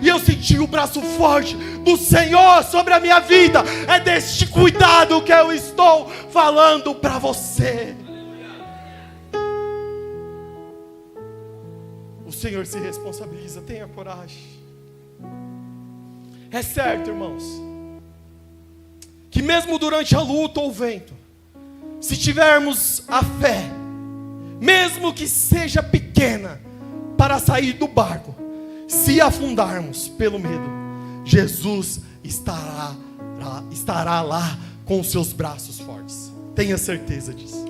E eu senti o braço forte do Senhor sobre a minha vida. É deste cuidado que eu estou falando para você. O Senhor se responsabiliza, tenha coragem. É certo, irmãos, que mesmo durante a luta ou o vento, se tivermos a fé, mesmo que seja pequena, para sair do barco, se afundarmos pelo medo, Jesus estará lá com os seus braços fortes. Tenha certeza disso.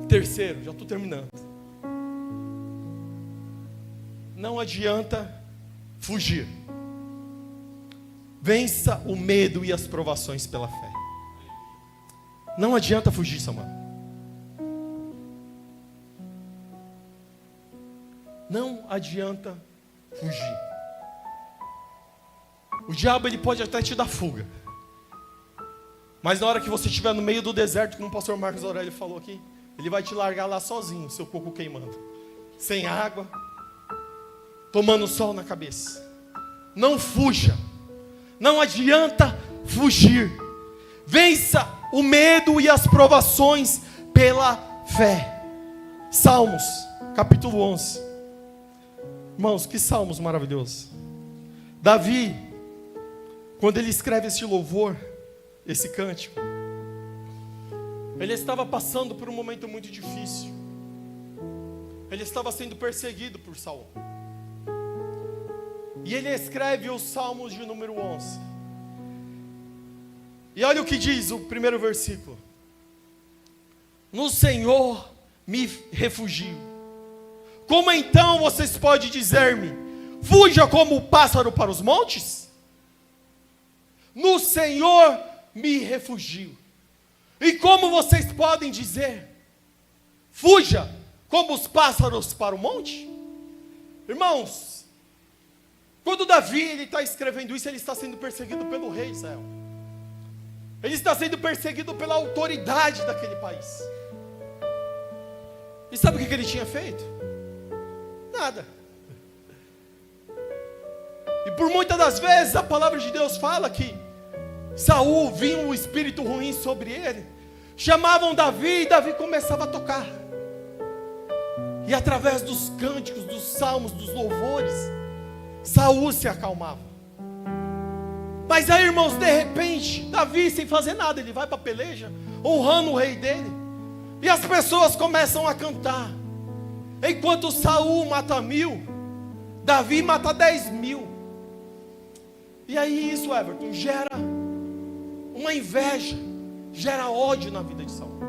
Terceiro, já estou terminando. Não adianta fugir. Vença o medo e as provações pela fé. Não adianta fugir, Samuel. Não adianta fugir. O diabo, ele pode até te dar fuga. Mas na hora que você estiver no meio do deserto, como o pastor Marcos Aurélio falou aqui, ele vai te largar lá sozinho, seu coco queimando, sem água, tomando sol na cabeça. Não fuja. Não adianta fugir. Vença o medo e as provações pela fé. Salmos, capítulo 11. Irmãos, que salmos maravilhosos. Davi, quando ele escreve esse louvor, esse cântico, ele estava passando por um momento muito difícil. Ele estava sendo perseguido por Saul. E ele escreve os Salmos de número 11. E olha o que diz o primeiro versículo: no Senhor me refugio. Como então vocês podem dizer-me, fuja como o pássaro para os montes? No Senhor me refugio. E como vocês podem dizer, fuja como os pássaros para o monte? Irmãos, quando Davi está escrevendo isso, ele está sendo perseguido pelo rei Israel. Ele está sendo perseguido pela autoridade daquele país. E sabe o que ele tinha feito? Nada. E por muitas das vezes a palavra de Deus fala que Saul vinha um espírito ruim sobre ele, chamavam Davi e Davi começava a tocar. E através dos cânticos, dos salmos, dos louvores, Saul se acalmava. Mas aí, irmãos, de repente, Davi sem fazer nada, ele vai para a peleja, honrando o rei dele. E as pessoas começam a cantar. Enquanto Saul mata 1000, Davi mata 10.000. E aí isso, Everton, gera uma inveja, gera ódio na vida de Saul.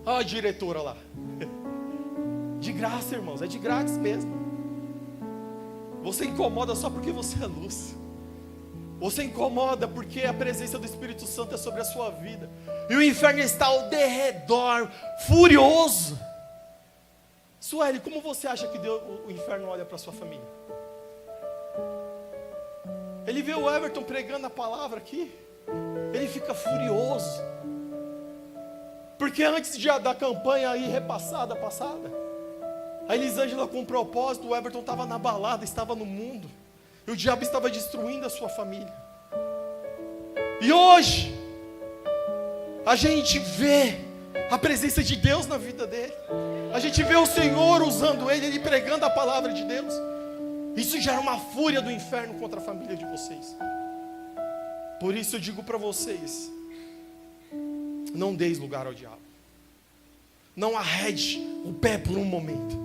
Olha a diretora lá. De graça, irmãos, é de grátis mesmo. Você incomoda só porque você é luz. Você incomoda porque a presença do Espírito Santo é sobre a sua vida. E o inferno está ao derredor, furioso. Sueli, como você acha que o inferno olha para a sua família? Ele vê o Everton pregando a palavra aqui, ele fica furioso. Porque antes da campanha aí passada, a Elisângela com um propósito, o Everton estava na balada, estava no mundo. E o diabo estava destruindo a sua família. E hoje, a gente vê a presença de Deus na vida dele. A gente vê o Senhor usando ele pregando a palavra de Deus. Isso gera uma fúria do inferno contra a família de vocês. Por isso eu digo para vocês, não deis lugar ao diabo. Não arrede o pé por um momento.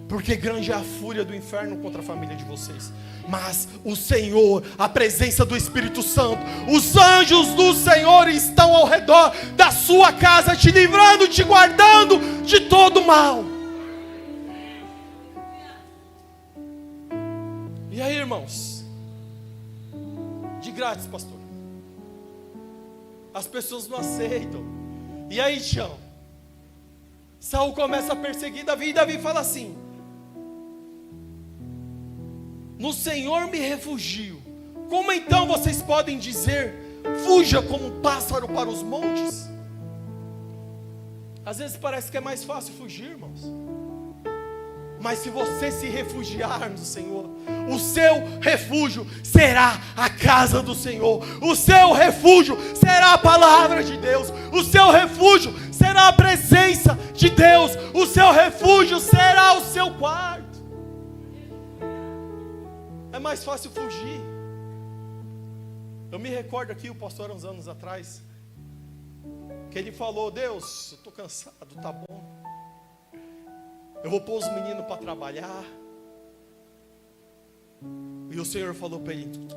Porque grande é a fúria do inferno contra a família de vocês. Mas o Senhor, a presença do Espírito Santo, os anjos do Senhor estão ao redor da sua casa, te livrando, te guardando de todo mal. E aí, irmãos? De grátis, pastor. As pessoas não aceitam. E aí, Tião? Saul começa a perseguir Davi e Davi fala assim: no Senhor me refugio. Como então vocês podem dizer, fuja como um pássaro para os montes? Às vezes parece que é mais fácil fugir, irmãos. Mas se você se refugiar no Senhor, o seu refúgio será a casa do Senhor. O seu refúgio será a palavra de Deus. O seu refúgio será a presença de Deus. O seu refúgio será o seu quarto. É mais fácil fugir. Eu me recordo aqui, o pastor, uns anos atrás, que ele falou: Deus, eu estou cansado, tá bom. Eu vou pôr os meninos para trabalhar. E o Senhor falou para ele: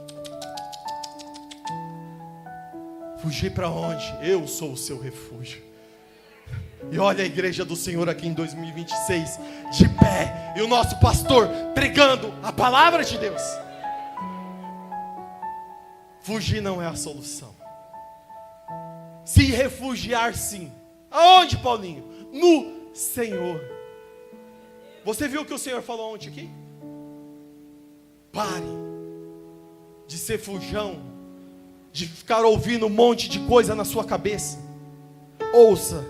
fugir para onde? Eu sou o seu refúgio. E olha a igreja do Senhor aqui em 2026, de pé, e o nosso pastor pregando a palavra de Deus. Fugir não é a solução. Se refugiar, sim. Aonde, Paulinho? No Senhor. Você viu o que o Senhor falou ontem aqui? Pare de ser fujão, de ficar ouvindo um monte de coisa na sua cabeça. Ouça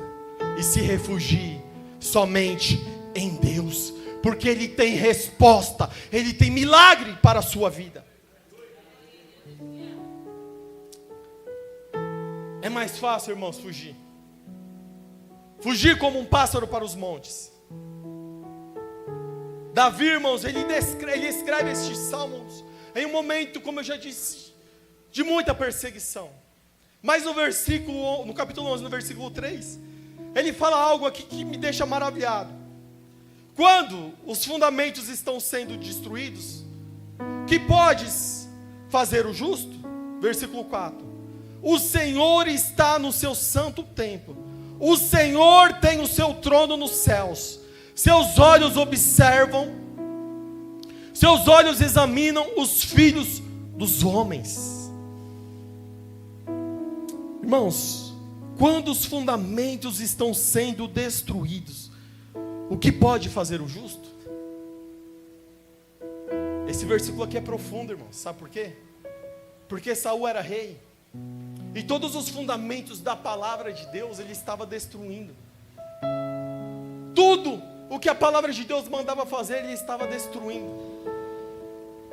e se refugie somente em Deus, porque Ele tem resposta, Ele tem milagre para a sua vida. É mais fácil, irmãos, fugir. Fugir como um pássaro para os montes. Davi, irmãos, ele escreve estes salmos em um momento, como eu já disse, de muita perseguição. Mas no capítulo 11, no versículo 3, ele fala algo aqui que me deixa maravilhado. Quando os fundamentos estão sendo destruídos, que podes fazer o justo? Versículo 4. O Senhor está no seu santo templo. O Senhor tem o seu trono nos céus. Seus olhos observam, seus olhos examinam os filhos dos homens. Irmãos, quando os fundamentos estão sendo destruídos, o que pode fazer o justo? Esse versículo aqui é profundo, irmãos. Sabe por quê? Porque Saul era rei, e todos os fundamentos da palavra de Deus ele estava destruindo. Tudo o que a palavra de Deus mandava fazer, ele estava destruindo.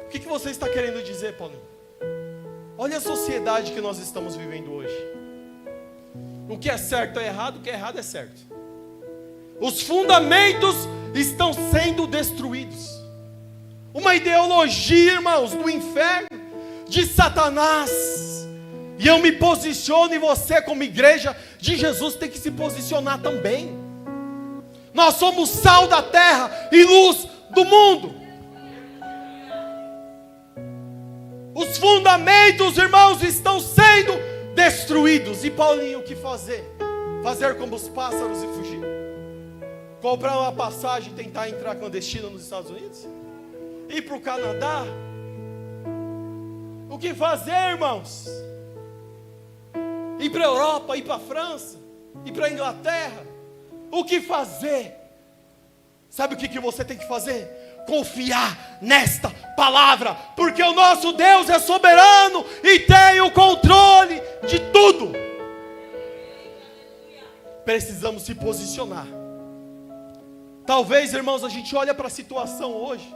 O que você está querendo dizer, Paulinho? Olha a sociedade que nós estamos vivendo hoje. O que é certo é errado, o que é errado é certo. Os fundamentos estão sendo destruídos. Uma ideologia, irmãos, do inferno, de Satanás. E eu me posiciono, e você como igreja de Jesus tem que se posicionar também. Nós somos sal da terra e luz do mundo. Os fundamentos, irmãos, estão sendo destruídos. E Paulinho, o que fazer? Fazer como os pássaros e fugir? Comprar uma passagem e tentar entrar clandestino nos Estados Unidos? Ir para o Canadá? O que fazer, irmãos? Ir para a Europa, ir para a França, ir para a Inglaterra? O que fazer? Sabe o que você tem que fazer? Confiar nesta palavra, porque o nosso Deus é soberano e tem o controle de tudo. Precisamos se posicionar. Talvez, irmãos, a gente olha para a situação hoje,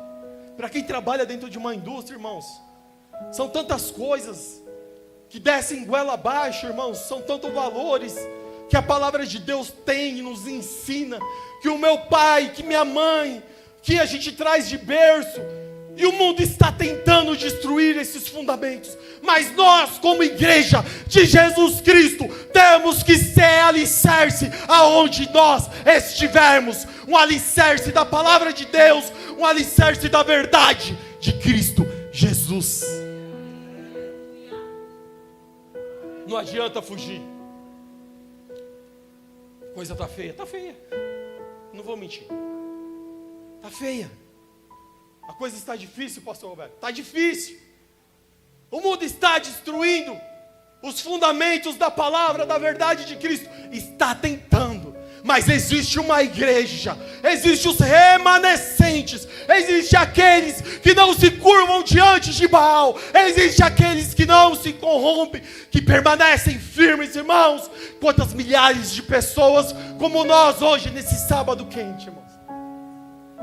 para quem trabalha dentro de uma indústria, irmãos, são tantas coisas que descem goela abaixo, irmãos, são tantos valores que a palavra de Deus tem e nos ensina, que o meu pai, que minha mãe, que a gente traz de berço, e o mundo está tentando destruir esses fundamentos, mas nós como igreja de Jesus Cristo, temos que ser alicerce aonde nós estivermos, um alicerce da palavra de Deus, um alicerce da verdade de Cristo Jesus. Não adianta fugir. Coisa está feia, não vou mentir, está feia, a coisa está difícil, pastor Roberto, está difícil, o mundo está destruindo os fundamentos da palavra, da verdade de Cristo, está tentando, mas existe uma igreja, existe os remanescentes, existe aqueles que não se curvam diante de Baal, existe aqueles que não se corrompem, que permanecem firmes, irmãos. Quantas milhares de pessoas como nós hoje nesse sábado quente, irmãos,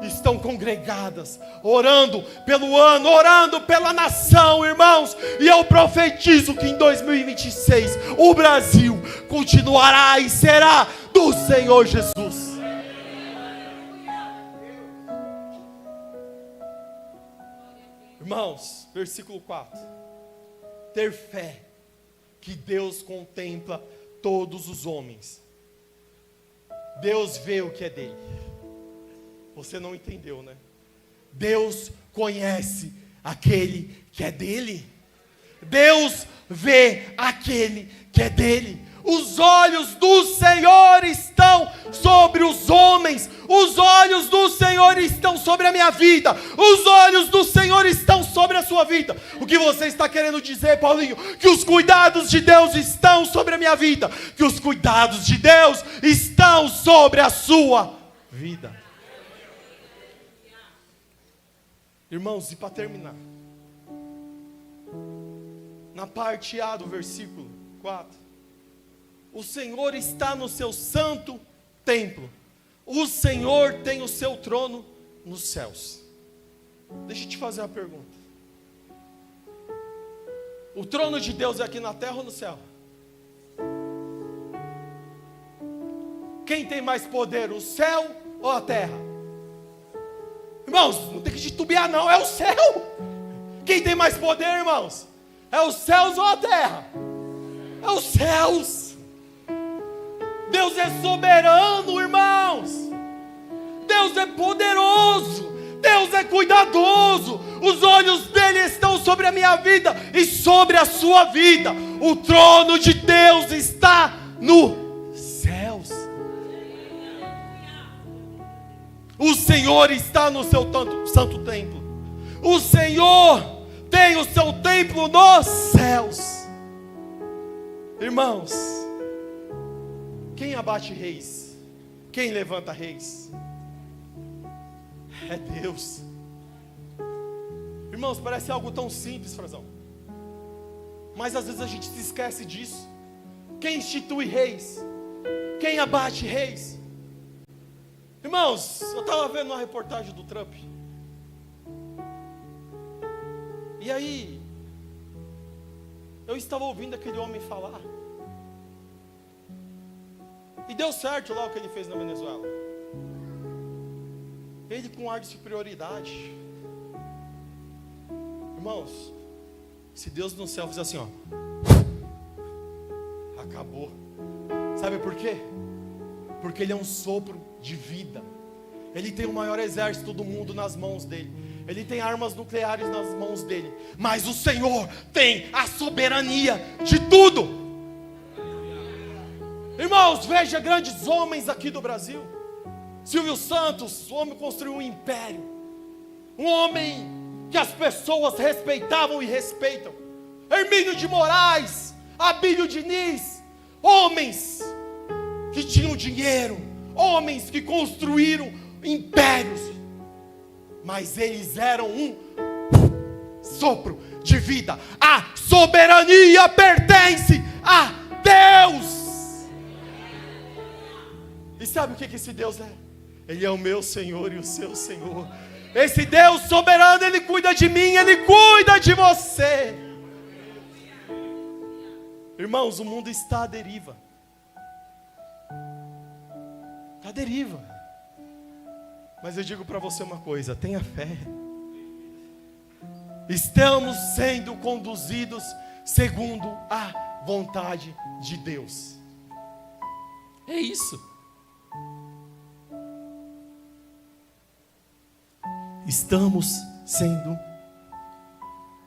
estão congregadas, orando pelo ano, orando pela nação, irmãos, e eu profetizo que em 2026 o Brasil continuará e será do Senhor Jesus. Irmãos, versículo 4: ter fé que Deus contempla todos os homens. Deus vê o que é dele. Você não entendeu, né? Deus conhece aquele que é dele. Deus vê aquele que é dele. Os olhos do Senhor estão sobre os homens. Os olhos do Senhor estão sobre a minha vida. Os olhos do Senhor estão sobre a sua vida. O que você está querendo dizer, Paulinho? Que os cuidados de Deus estão sobre a minha vida. Que os cuidados de Deus estão sobre a sua vida. Irmãos, e para terminar, na parte A do versículo 4, o Senhor está no seu santo templo. O Senhor tem o seu trono nos céus. Deixa eu te fazer uma pergunta. O trono de Deus é aqui na terra ou no céu? Quem tem mais poder, o céu ou a terra? Irmãos, não tem que titubear não, é o céu. Quem tem mais poder, irmãos? É os céus ou a terra? É os céus. Deus é soberano, irmãos. Deus é poderoso. Deus é cuidadoso. Os olhos dele estão sobre a minha vida e sobre a sua vida. O trono de Deus está nos céus. O Senhor está no seu santo templo. O Senhor tem o seu templo nos céus. Irmãos, quem abate reis? Quem levanta reis? É Deus. Irmãos, parece algo tão simples, Frazão, mas às vezes a gente se esquece disso. Quem institui reis? Quem abate reis? Irmãos, eu estava vendo uma reportagem do Trump. E aí, eu estava ouvindo aquele homem falar. E deu certo lá o que ele fez na Venezuela. Ele com ar de superioridade. Irmãos, se Deus no céu fizer assim, ó, acabou. Sabe por quê? Porque ele é um sopro de vida. Ele tem o maior exército do mundo nas mãos dele. Ele tem armas nucleares nas mãos dele. Mas o Senhor tem a soberania de tudo. Irmãos, veja grandes homens aqui do Brasil. Silvio Santos, o homem construiu um império. Um homem que as pessoas respeitavam e respeitam. Hermínio de Moraes, Abílio Diniz. Homens que tinham dinheiro. Homens que construíram impérios. Mas eles eram um sopro de vida. A soberania pertence a Deus. E sabe o que esse Deus é? Ele é o meu Senhor e o seu Senhor. Esse Deus soberano, Ele cuida de mim, Ele cuida de você. Irmãos, o mundo está à deriva. Está à deriva. Mas eu digo para você uma coisa, tenha fé. Estamos sendo conduzidos segundo a vontade de Deus. É isso. Estamos sendo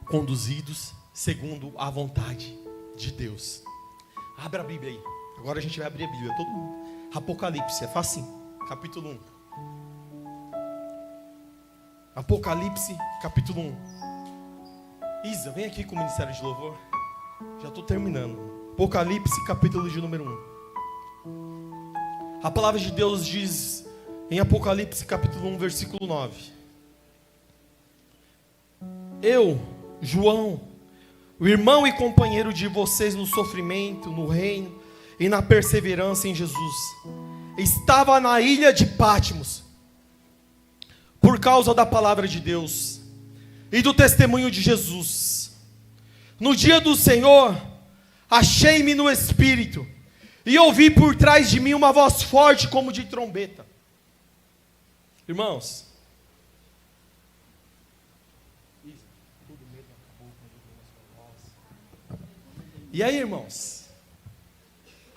conduzidos segundo a vontade de Deus. Abra a Bíblia aí. Agora a gente vai abrir a Bíblia, todo mundo. Apocalipse, é facinho. Capítulo 1. Apocalipse, capítulo 1. Isa, vem aqui com o Ministério de Louvor. Já estou terminando. Apocalipse, capítulo de número 1. A palavra de Deus diz em Apocalipse, capítulo 1, versículo 9. Eu, João, o irmão e companheiro de vocês no sofrimento, no reino e na perseverança em Jesus, estava na ilha de Patmos, por causa da palavra de Deus e do testemunho de Jesus. No dia do Senhor, achei-me no Espírito, e ouvi por trás de mim uma voz forte como de trombeta. Irmãos, e aí, irmãos,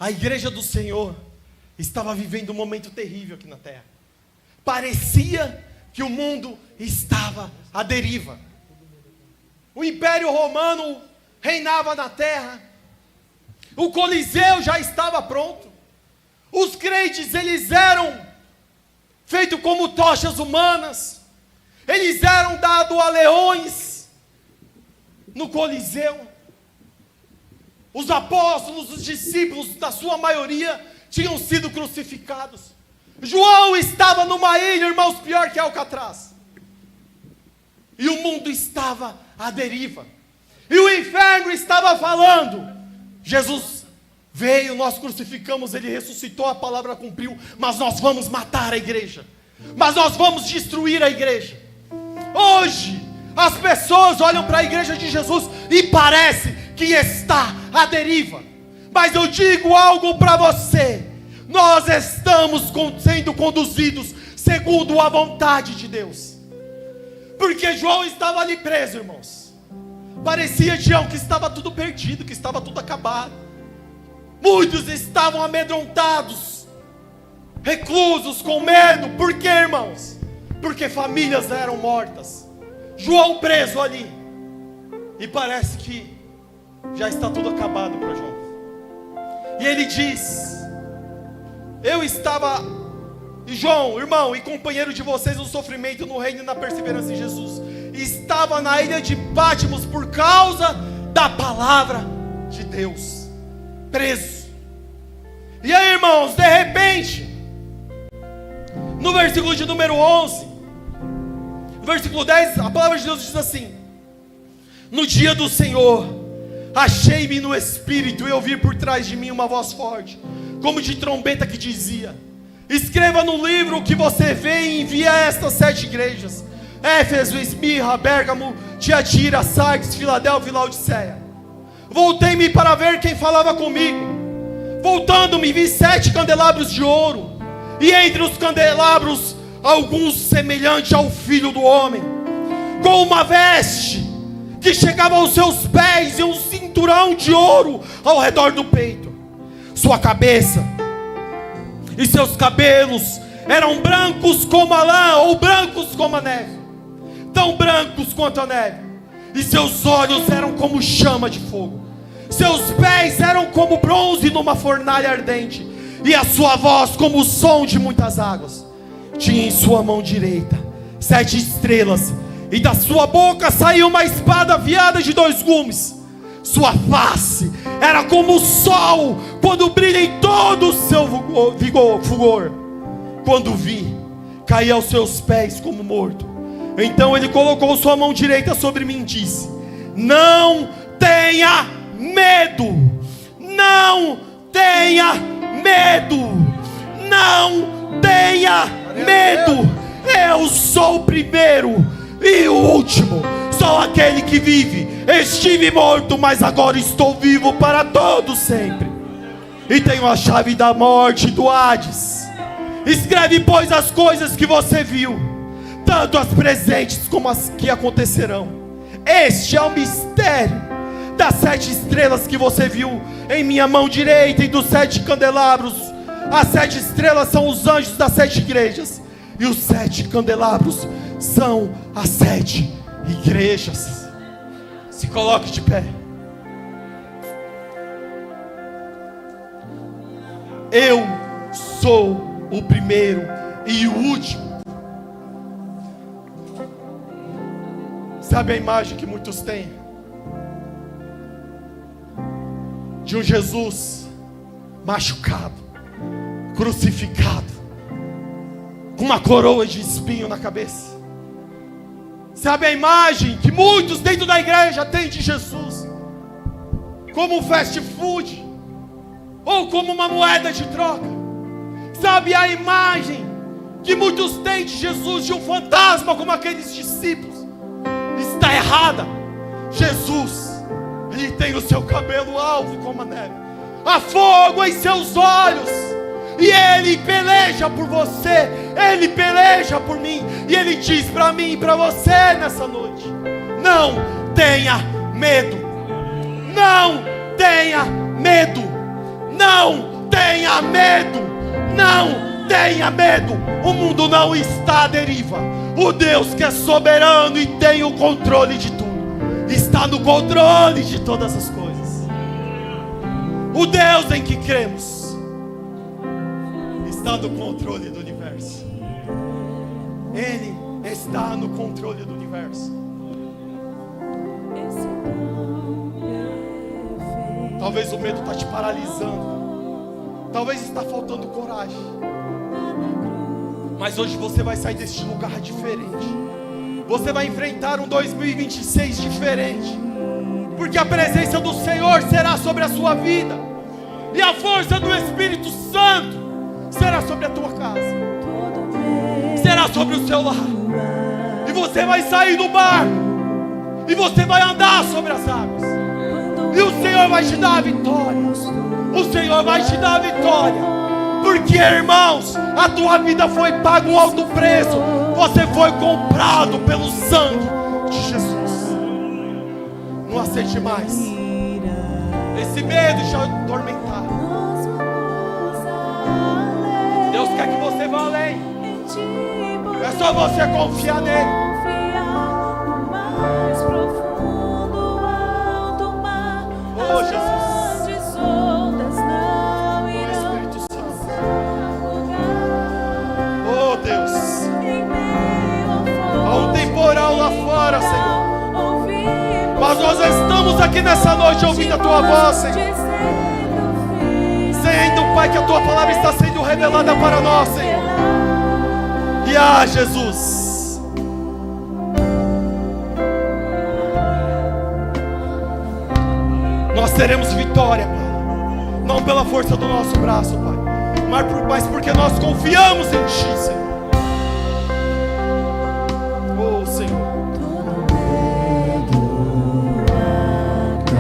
a igreja do Senhor estava vivendo um momento terrível aqui na terra. Parecia que o mundo estava à deriva. O Império Romano reinava na terra. O Coliseu já estava pronto. Os crentes, eles eram feitos como tochas humanas. Eles eram dados a leões no Coliseu. Os apóstolos, os discípulos, na sua maioria, tinham sido crucificados. João estava numa ilha, irmãos, pior que Alcatraz. E o mundo estava à deriva. E o inferno estava falando: Jesus veio, nós crucificamos, Ele ressuscitou, a palavra cumpriu, mas nós vamos matar a igreja. Mas nós vamos destruir a igreja. Hoje, as pessoas olham para a igreja de Jesus e parece que está à deriva. Mas eu digo algo para você: nós estamos sendo conduzidos segundo a vontade de Deus. Porque João estava ali preso, irmãos. Parecia, Tião, que estava tudo perdido, que estava tudo acabado. Muitos estavam amedrontados, reclusos, com medo. Por quê, irmãos? Porque famílias eram mortas. João preso ali. E parece que já está tudo acabado para João. E ele diz: eu estava, João, irmão e companheiro de vocês no sofrimento, no reino e na perseverança em Jesus, estava na ilha de Patmos por causa da palavra de Deus, preso. E aí, irmãos, de repente, no versículo de número 11, no versículo 10, a palavra de Deus diz assim: no dia do Senhor, achei-me no Espírito, e ouvi por trás de mim uma voz forte, como de trombeta, que dizia: escreva no livro o que você vê e envia a estas 7 igrejas: Éfeso, Esmirna, Pérgamo, Tiatira, Sardes, Filadélfia e Laodiceia. Voltei-me para ver quem falava comigo. Voltando-me, vi 7 candelabros de ouro, e entre os candelabros alguns semelhantes ao Filho do Homem, com uma veste que chegava aos seus pés e um cinturão de ouro ao redor do peito. Sua cabeça e seus cabelos eram brancos como a lã, ou brancos como a neve, tão brancos quanto a neve. E seus olhos eram como chama de fogo. Seus pés eram como bronze numa fornalha ardente, e a sua voz como o som de muitas águas. Tinha em sua mão direita 7 estrelas, e da sua boca saía uma espada afiada de 2 gumes. Sua face era como o sol quando brilha em todo o seu fulgor. Quando vi, caí aos seus pés como morto. Então ele colocou sua mão direita sobre mim e disse: não tenha medo, não tenha medo, não tenha medo. Eu sou o primeiro e o último, sou aquele que vive. Estive morto, mas agora estou vivo para todo sempre, e tenho a chave da morte e do Hades. Escreve, pois, as coisas que você viu, tanto as presentes como as que acontecerão. Este é o mistério das 7 estrelas que você viu em minha mão direita e dos 7 candelabros. As 7 estrelas são os anjos das 7 igrejas, e os 7 candelabros são as 7 igrejas. Se coloque de pé. Eu sou o primeiro e o último. Sabe a imagem que muitos têm de um Jesus machucado, crucificado, com uma coroa de espinho na cabeça? Sabe a imagem que muitos dentro da igreja têm de Jesus como um fast food, ou como uma moeda de troca? Sabe a imagem que muitos têm de Jesus, de um fantasma, como aqueles discípulos? Está errada. Jesus, Ele tem o seu cabelo alvo como a neve, há fogo em seus olhos, e Ele peleja por você, Ele peleja por mim, e Ele diz para mim e para você nessa noite: não tenha medo, não tenha medo, não tenha medo, não tenha medo. O mundo não está à deriva. O Deus que é soberano e tem o controle de tudo está no controle de todas as coisas. O Deus em que cremos está no controle do universo. Ele está no controle do universo. Talvez o medo está te paralisando. Talvez está faltando coragem. Mas hoje você vai sair deste lugar diferente. Você vai enfrentar um 2026 diferente. Porque a presença do Senhor será sobre a sua vida. E a força do Espírito Santo será sobre a tua casa. Será sobre o seu lar. E você vai sair do barco. E você vai andar sobre as águas. E o Senhor vai te dar a vitória. O Senhor vai te dar a vitória. Porque, irmãos, a tua vida foi paga um alto preço. Você foi comprado pelo sangue de Jesus. Não aceite mais esse medo de atormentar. Deus quer que você vá além. É só você confiar nele. Oh, Jesus. Oh, Espírito Santo. Oh, Deus. Há um temporal lá fora, Senhor. Mas nós estamos aqui nessa noite ouvindo a tua voz, Senhor. Sendo, Pai, que a tua palavra está sendo revelada para nós, Senhor. E Jesus. Nós teremos vitória, Pai. Não pela força do nosso braço, Pai, mas porque nós confiamos em Ti, Senhor. Oh, Senhor.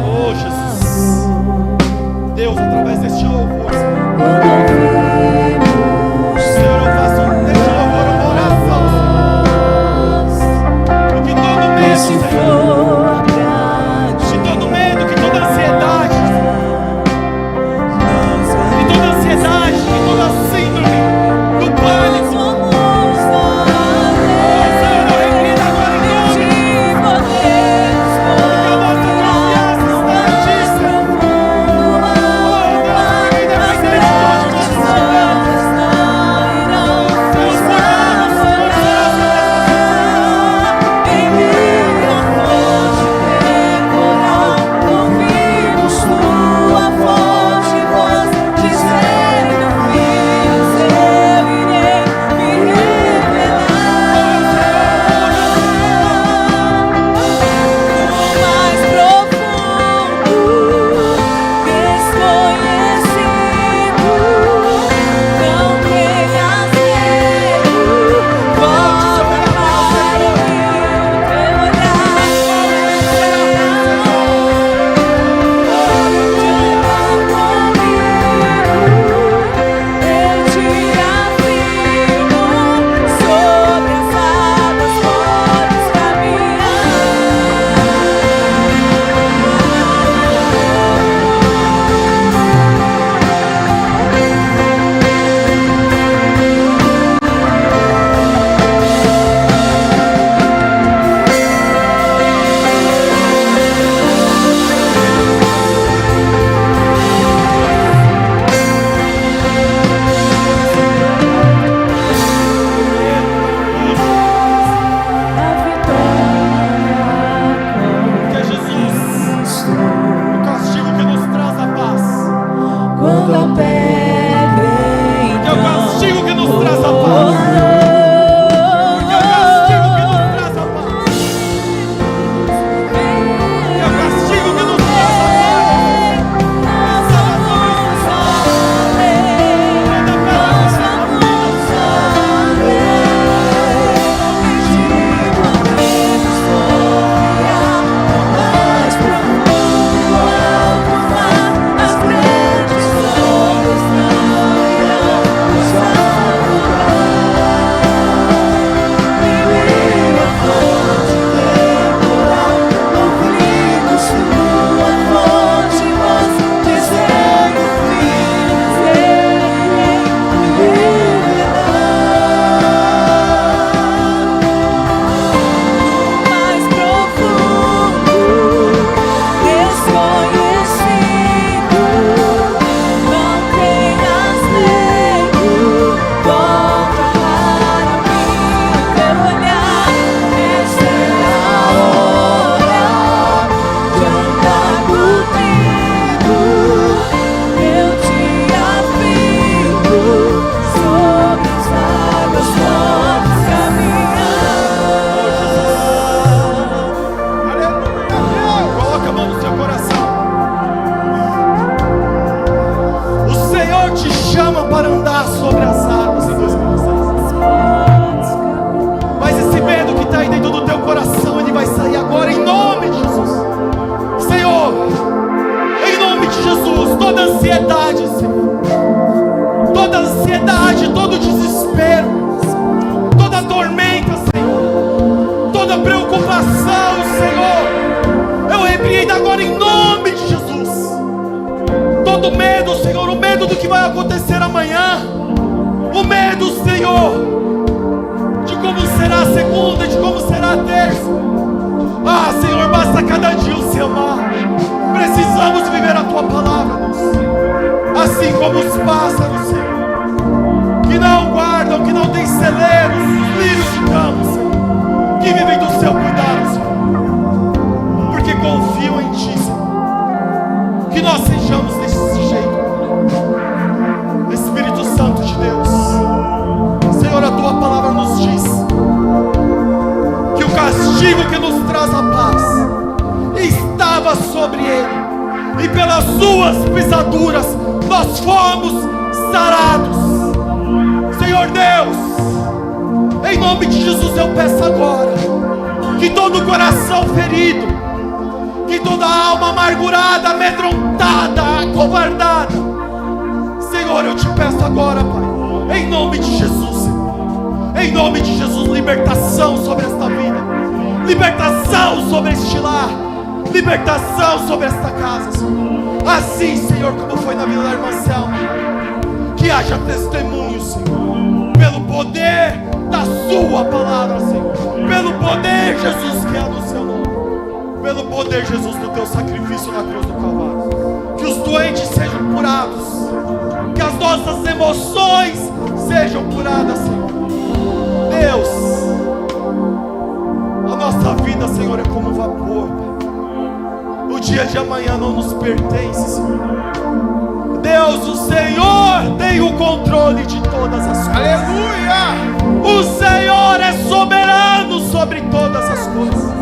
Oh, Jesus. Deus, através deste louvor, Senhor, eu faço deste louvor uma oração. Que todo medo, Senhor, que todo medo, que toda ansiedade, que toda síndrome do pânico, tormenta, Senhor, toda preocupação, Senhor, eu repreendo agora em nome de Jesus. Todo medo, Senhor, o medo do que vai acontecer amanhã, o medo, Senhor, de como será a segunda, de como será a terça. Ah, Senhor, basta cada dia o Senhor amar. Precisamos viver a Tua palavra, Deus. Assim como os pássaros, Senhor, que não guardam, que não têm celeiros, lírios de campo, Senhor, que vivem do Seu cuidado, Senhor, porque confiam em Ti, Senhor. Que nós sejamos desse jeito. Espírito Santo de Deus, Senhor, a Tua palavra nos diz que o castigo que nos traz a paz estava sobre Ele, e pelas Suas pisaduras nós fomos sarados. Senhor Deus, em nome de Jesus eu peço agora que todo coração ferido, que toda alma amargurada, amedrontada, acovardada, Senhor, eu te peço agora, Pai, em nome de Jesus, Senhor, em nome de Jesus, libertação sobre esta vida, libertação sobre este lar, libertação sobre esta casa, Senhor. Assim, Senhor, como foi na vida da irmã Selma, que haja testemunho, Senhor, pelo poder da Sua palavra, Senhor, pelo poder, Jesus, que há no Seu nome, pelo poder, Jesus, do Teu sacrifício na cruz do Calvário. Que os doentes sejam curados, que as nossas emoções sejam curadas, Senhor. Deus, a nossa vida, Senhor, é como vapor, Pai. O dia de amanhã não nos pertence, Senhor. Deus, o Senhor tem o controle de todas as coisas. Aleluia! O Senhor é soberano sobre todas as coisas.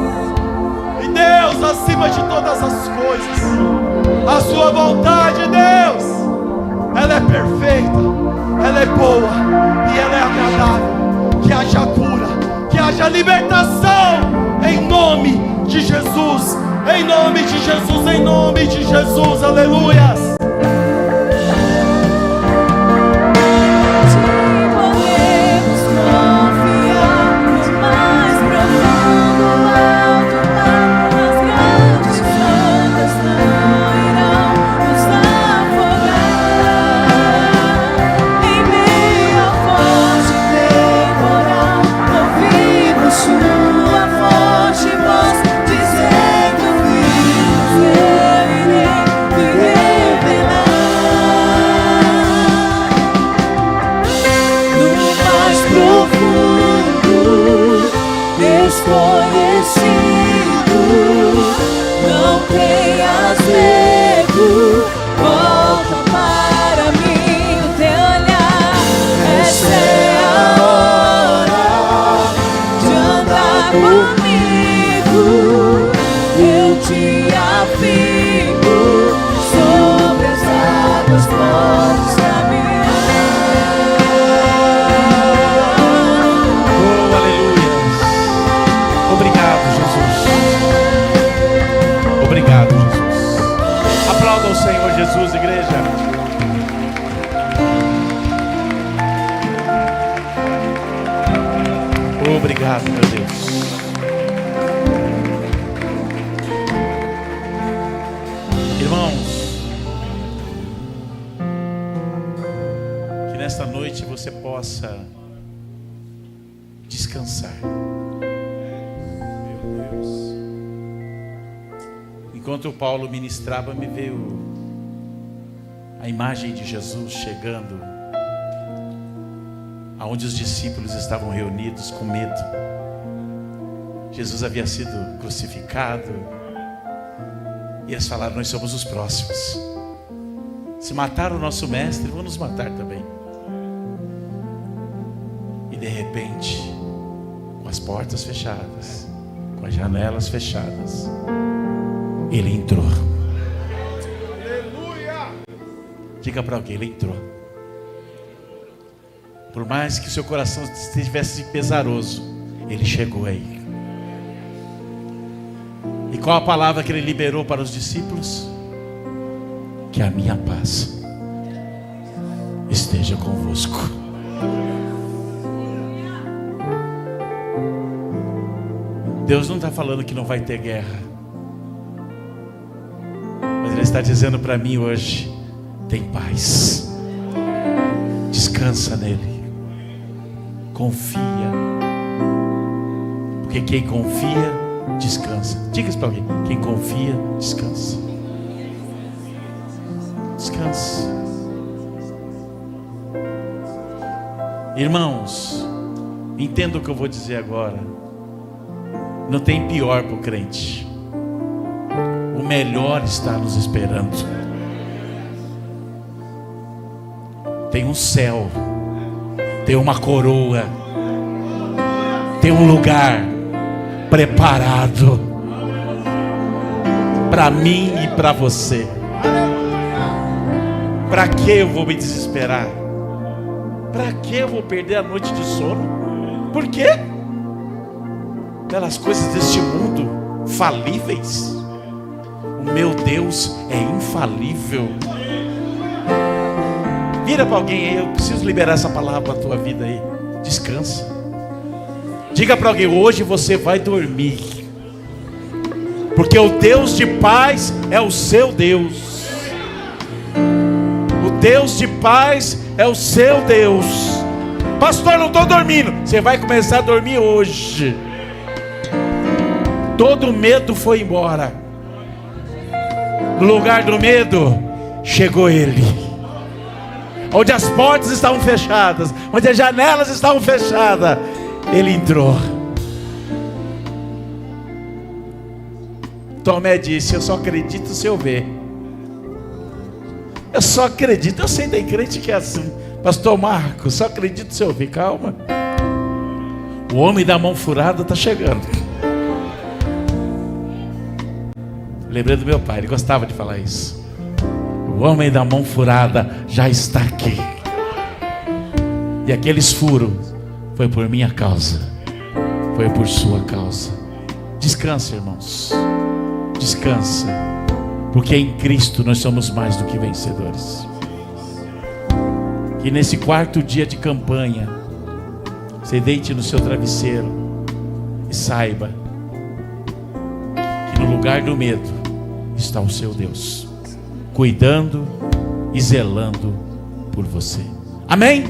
E Deus, acima de todas as coisas, a Sua vontade, Deus, ela é perfeita, ela é boa e ela é agradável. Que haja cura, que haja libertação, em nome de Jesus, em nome de Jesus, em nome de Jesus, aleluias. Obrigado, meu Deus. Irmãos, que nesta noite você possa descansar. Meu Deus. Enquanto o Paulo ministrava, me veio a imagem de Jesus chegando aonde os discípulos estavam reunidos com medo. Jesus havia sido crucificado e eles falaram: nós somos os próximos. Se mataram o nosso mestre, vão nos matar também. E de repente, com as portas fechadas, com as janelas fechadas, ele entrou. Aleluia! Diga para alguém: ele entrou. Por mais que o seu coração estivesse pesaroso, ele chegou aí. E qual a palavra que ele liberou para os discípulos? Que a minha paz esteja convosco. Deus não está falando que não vai ter guerra, mas Ele está dizendo para mim hoje: tem paz, descansa nele, confia, porque quem confia, descansa. Diga isso para alguém: quem confia, descansa. Descansa. Irmãos, entenda o que eu vou dizer agora. Não tem pior para o crente. O melhor está nos esperando. Tem um céu, tem uma coroa, tem um lugar preparado para mim e para você. Para que eu vou me desesperar? Para que eu vou perder a noite de sono? Por quê? Pelas coisas deste mundo falíveis. O meu Deus é infalível. Vira para alguém aí: eu preciso liberar essa palavra para a tua vida aí. Descansa. Diga para alguém: hoje você vai dormir, porque o Deus de paz é o seu Deus. O Deus de paz é o seu Deus. Pastor, não estou dormindo. Você vai começar a dormir hoje. Todo medo foi embora. No lugar do medo, chegou Ele. Onde as portas estavam fechadas, onde as janelas estavam fechadas, Ele entrou. Tomé disse: eu só acredito se eu ver. Eu só acredito. Eu sei, tem crente que é assim: pastor Marcos, só acredito se eu ver. Calma. O homem da mão furada está chegando. Lembrei do meu pai, ele gostava de falar isso. O homem da mão furada já está aqui. E aqueles furos foi por minha causa, foi por sua causa. Descansa, irmãos. Descansa, porque em Cristo nós somos mais do que vencedores. Que nesse quarto dia de campanha você deite no seu travesseiro e saiba que no lugar do medo está o seu Deus, cuidando e zelando por você. Amém?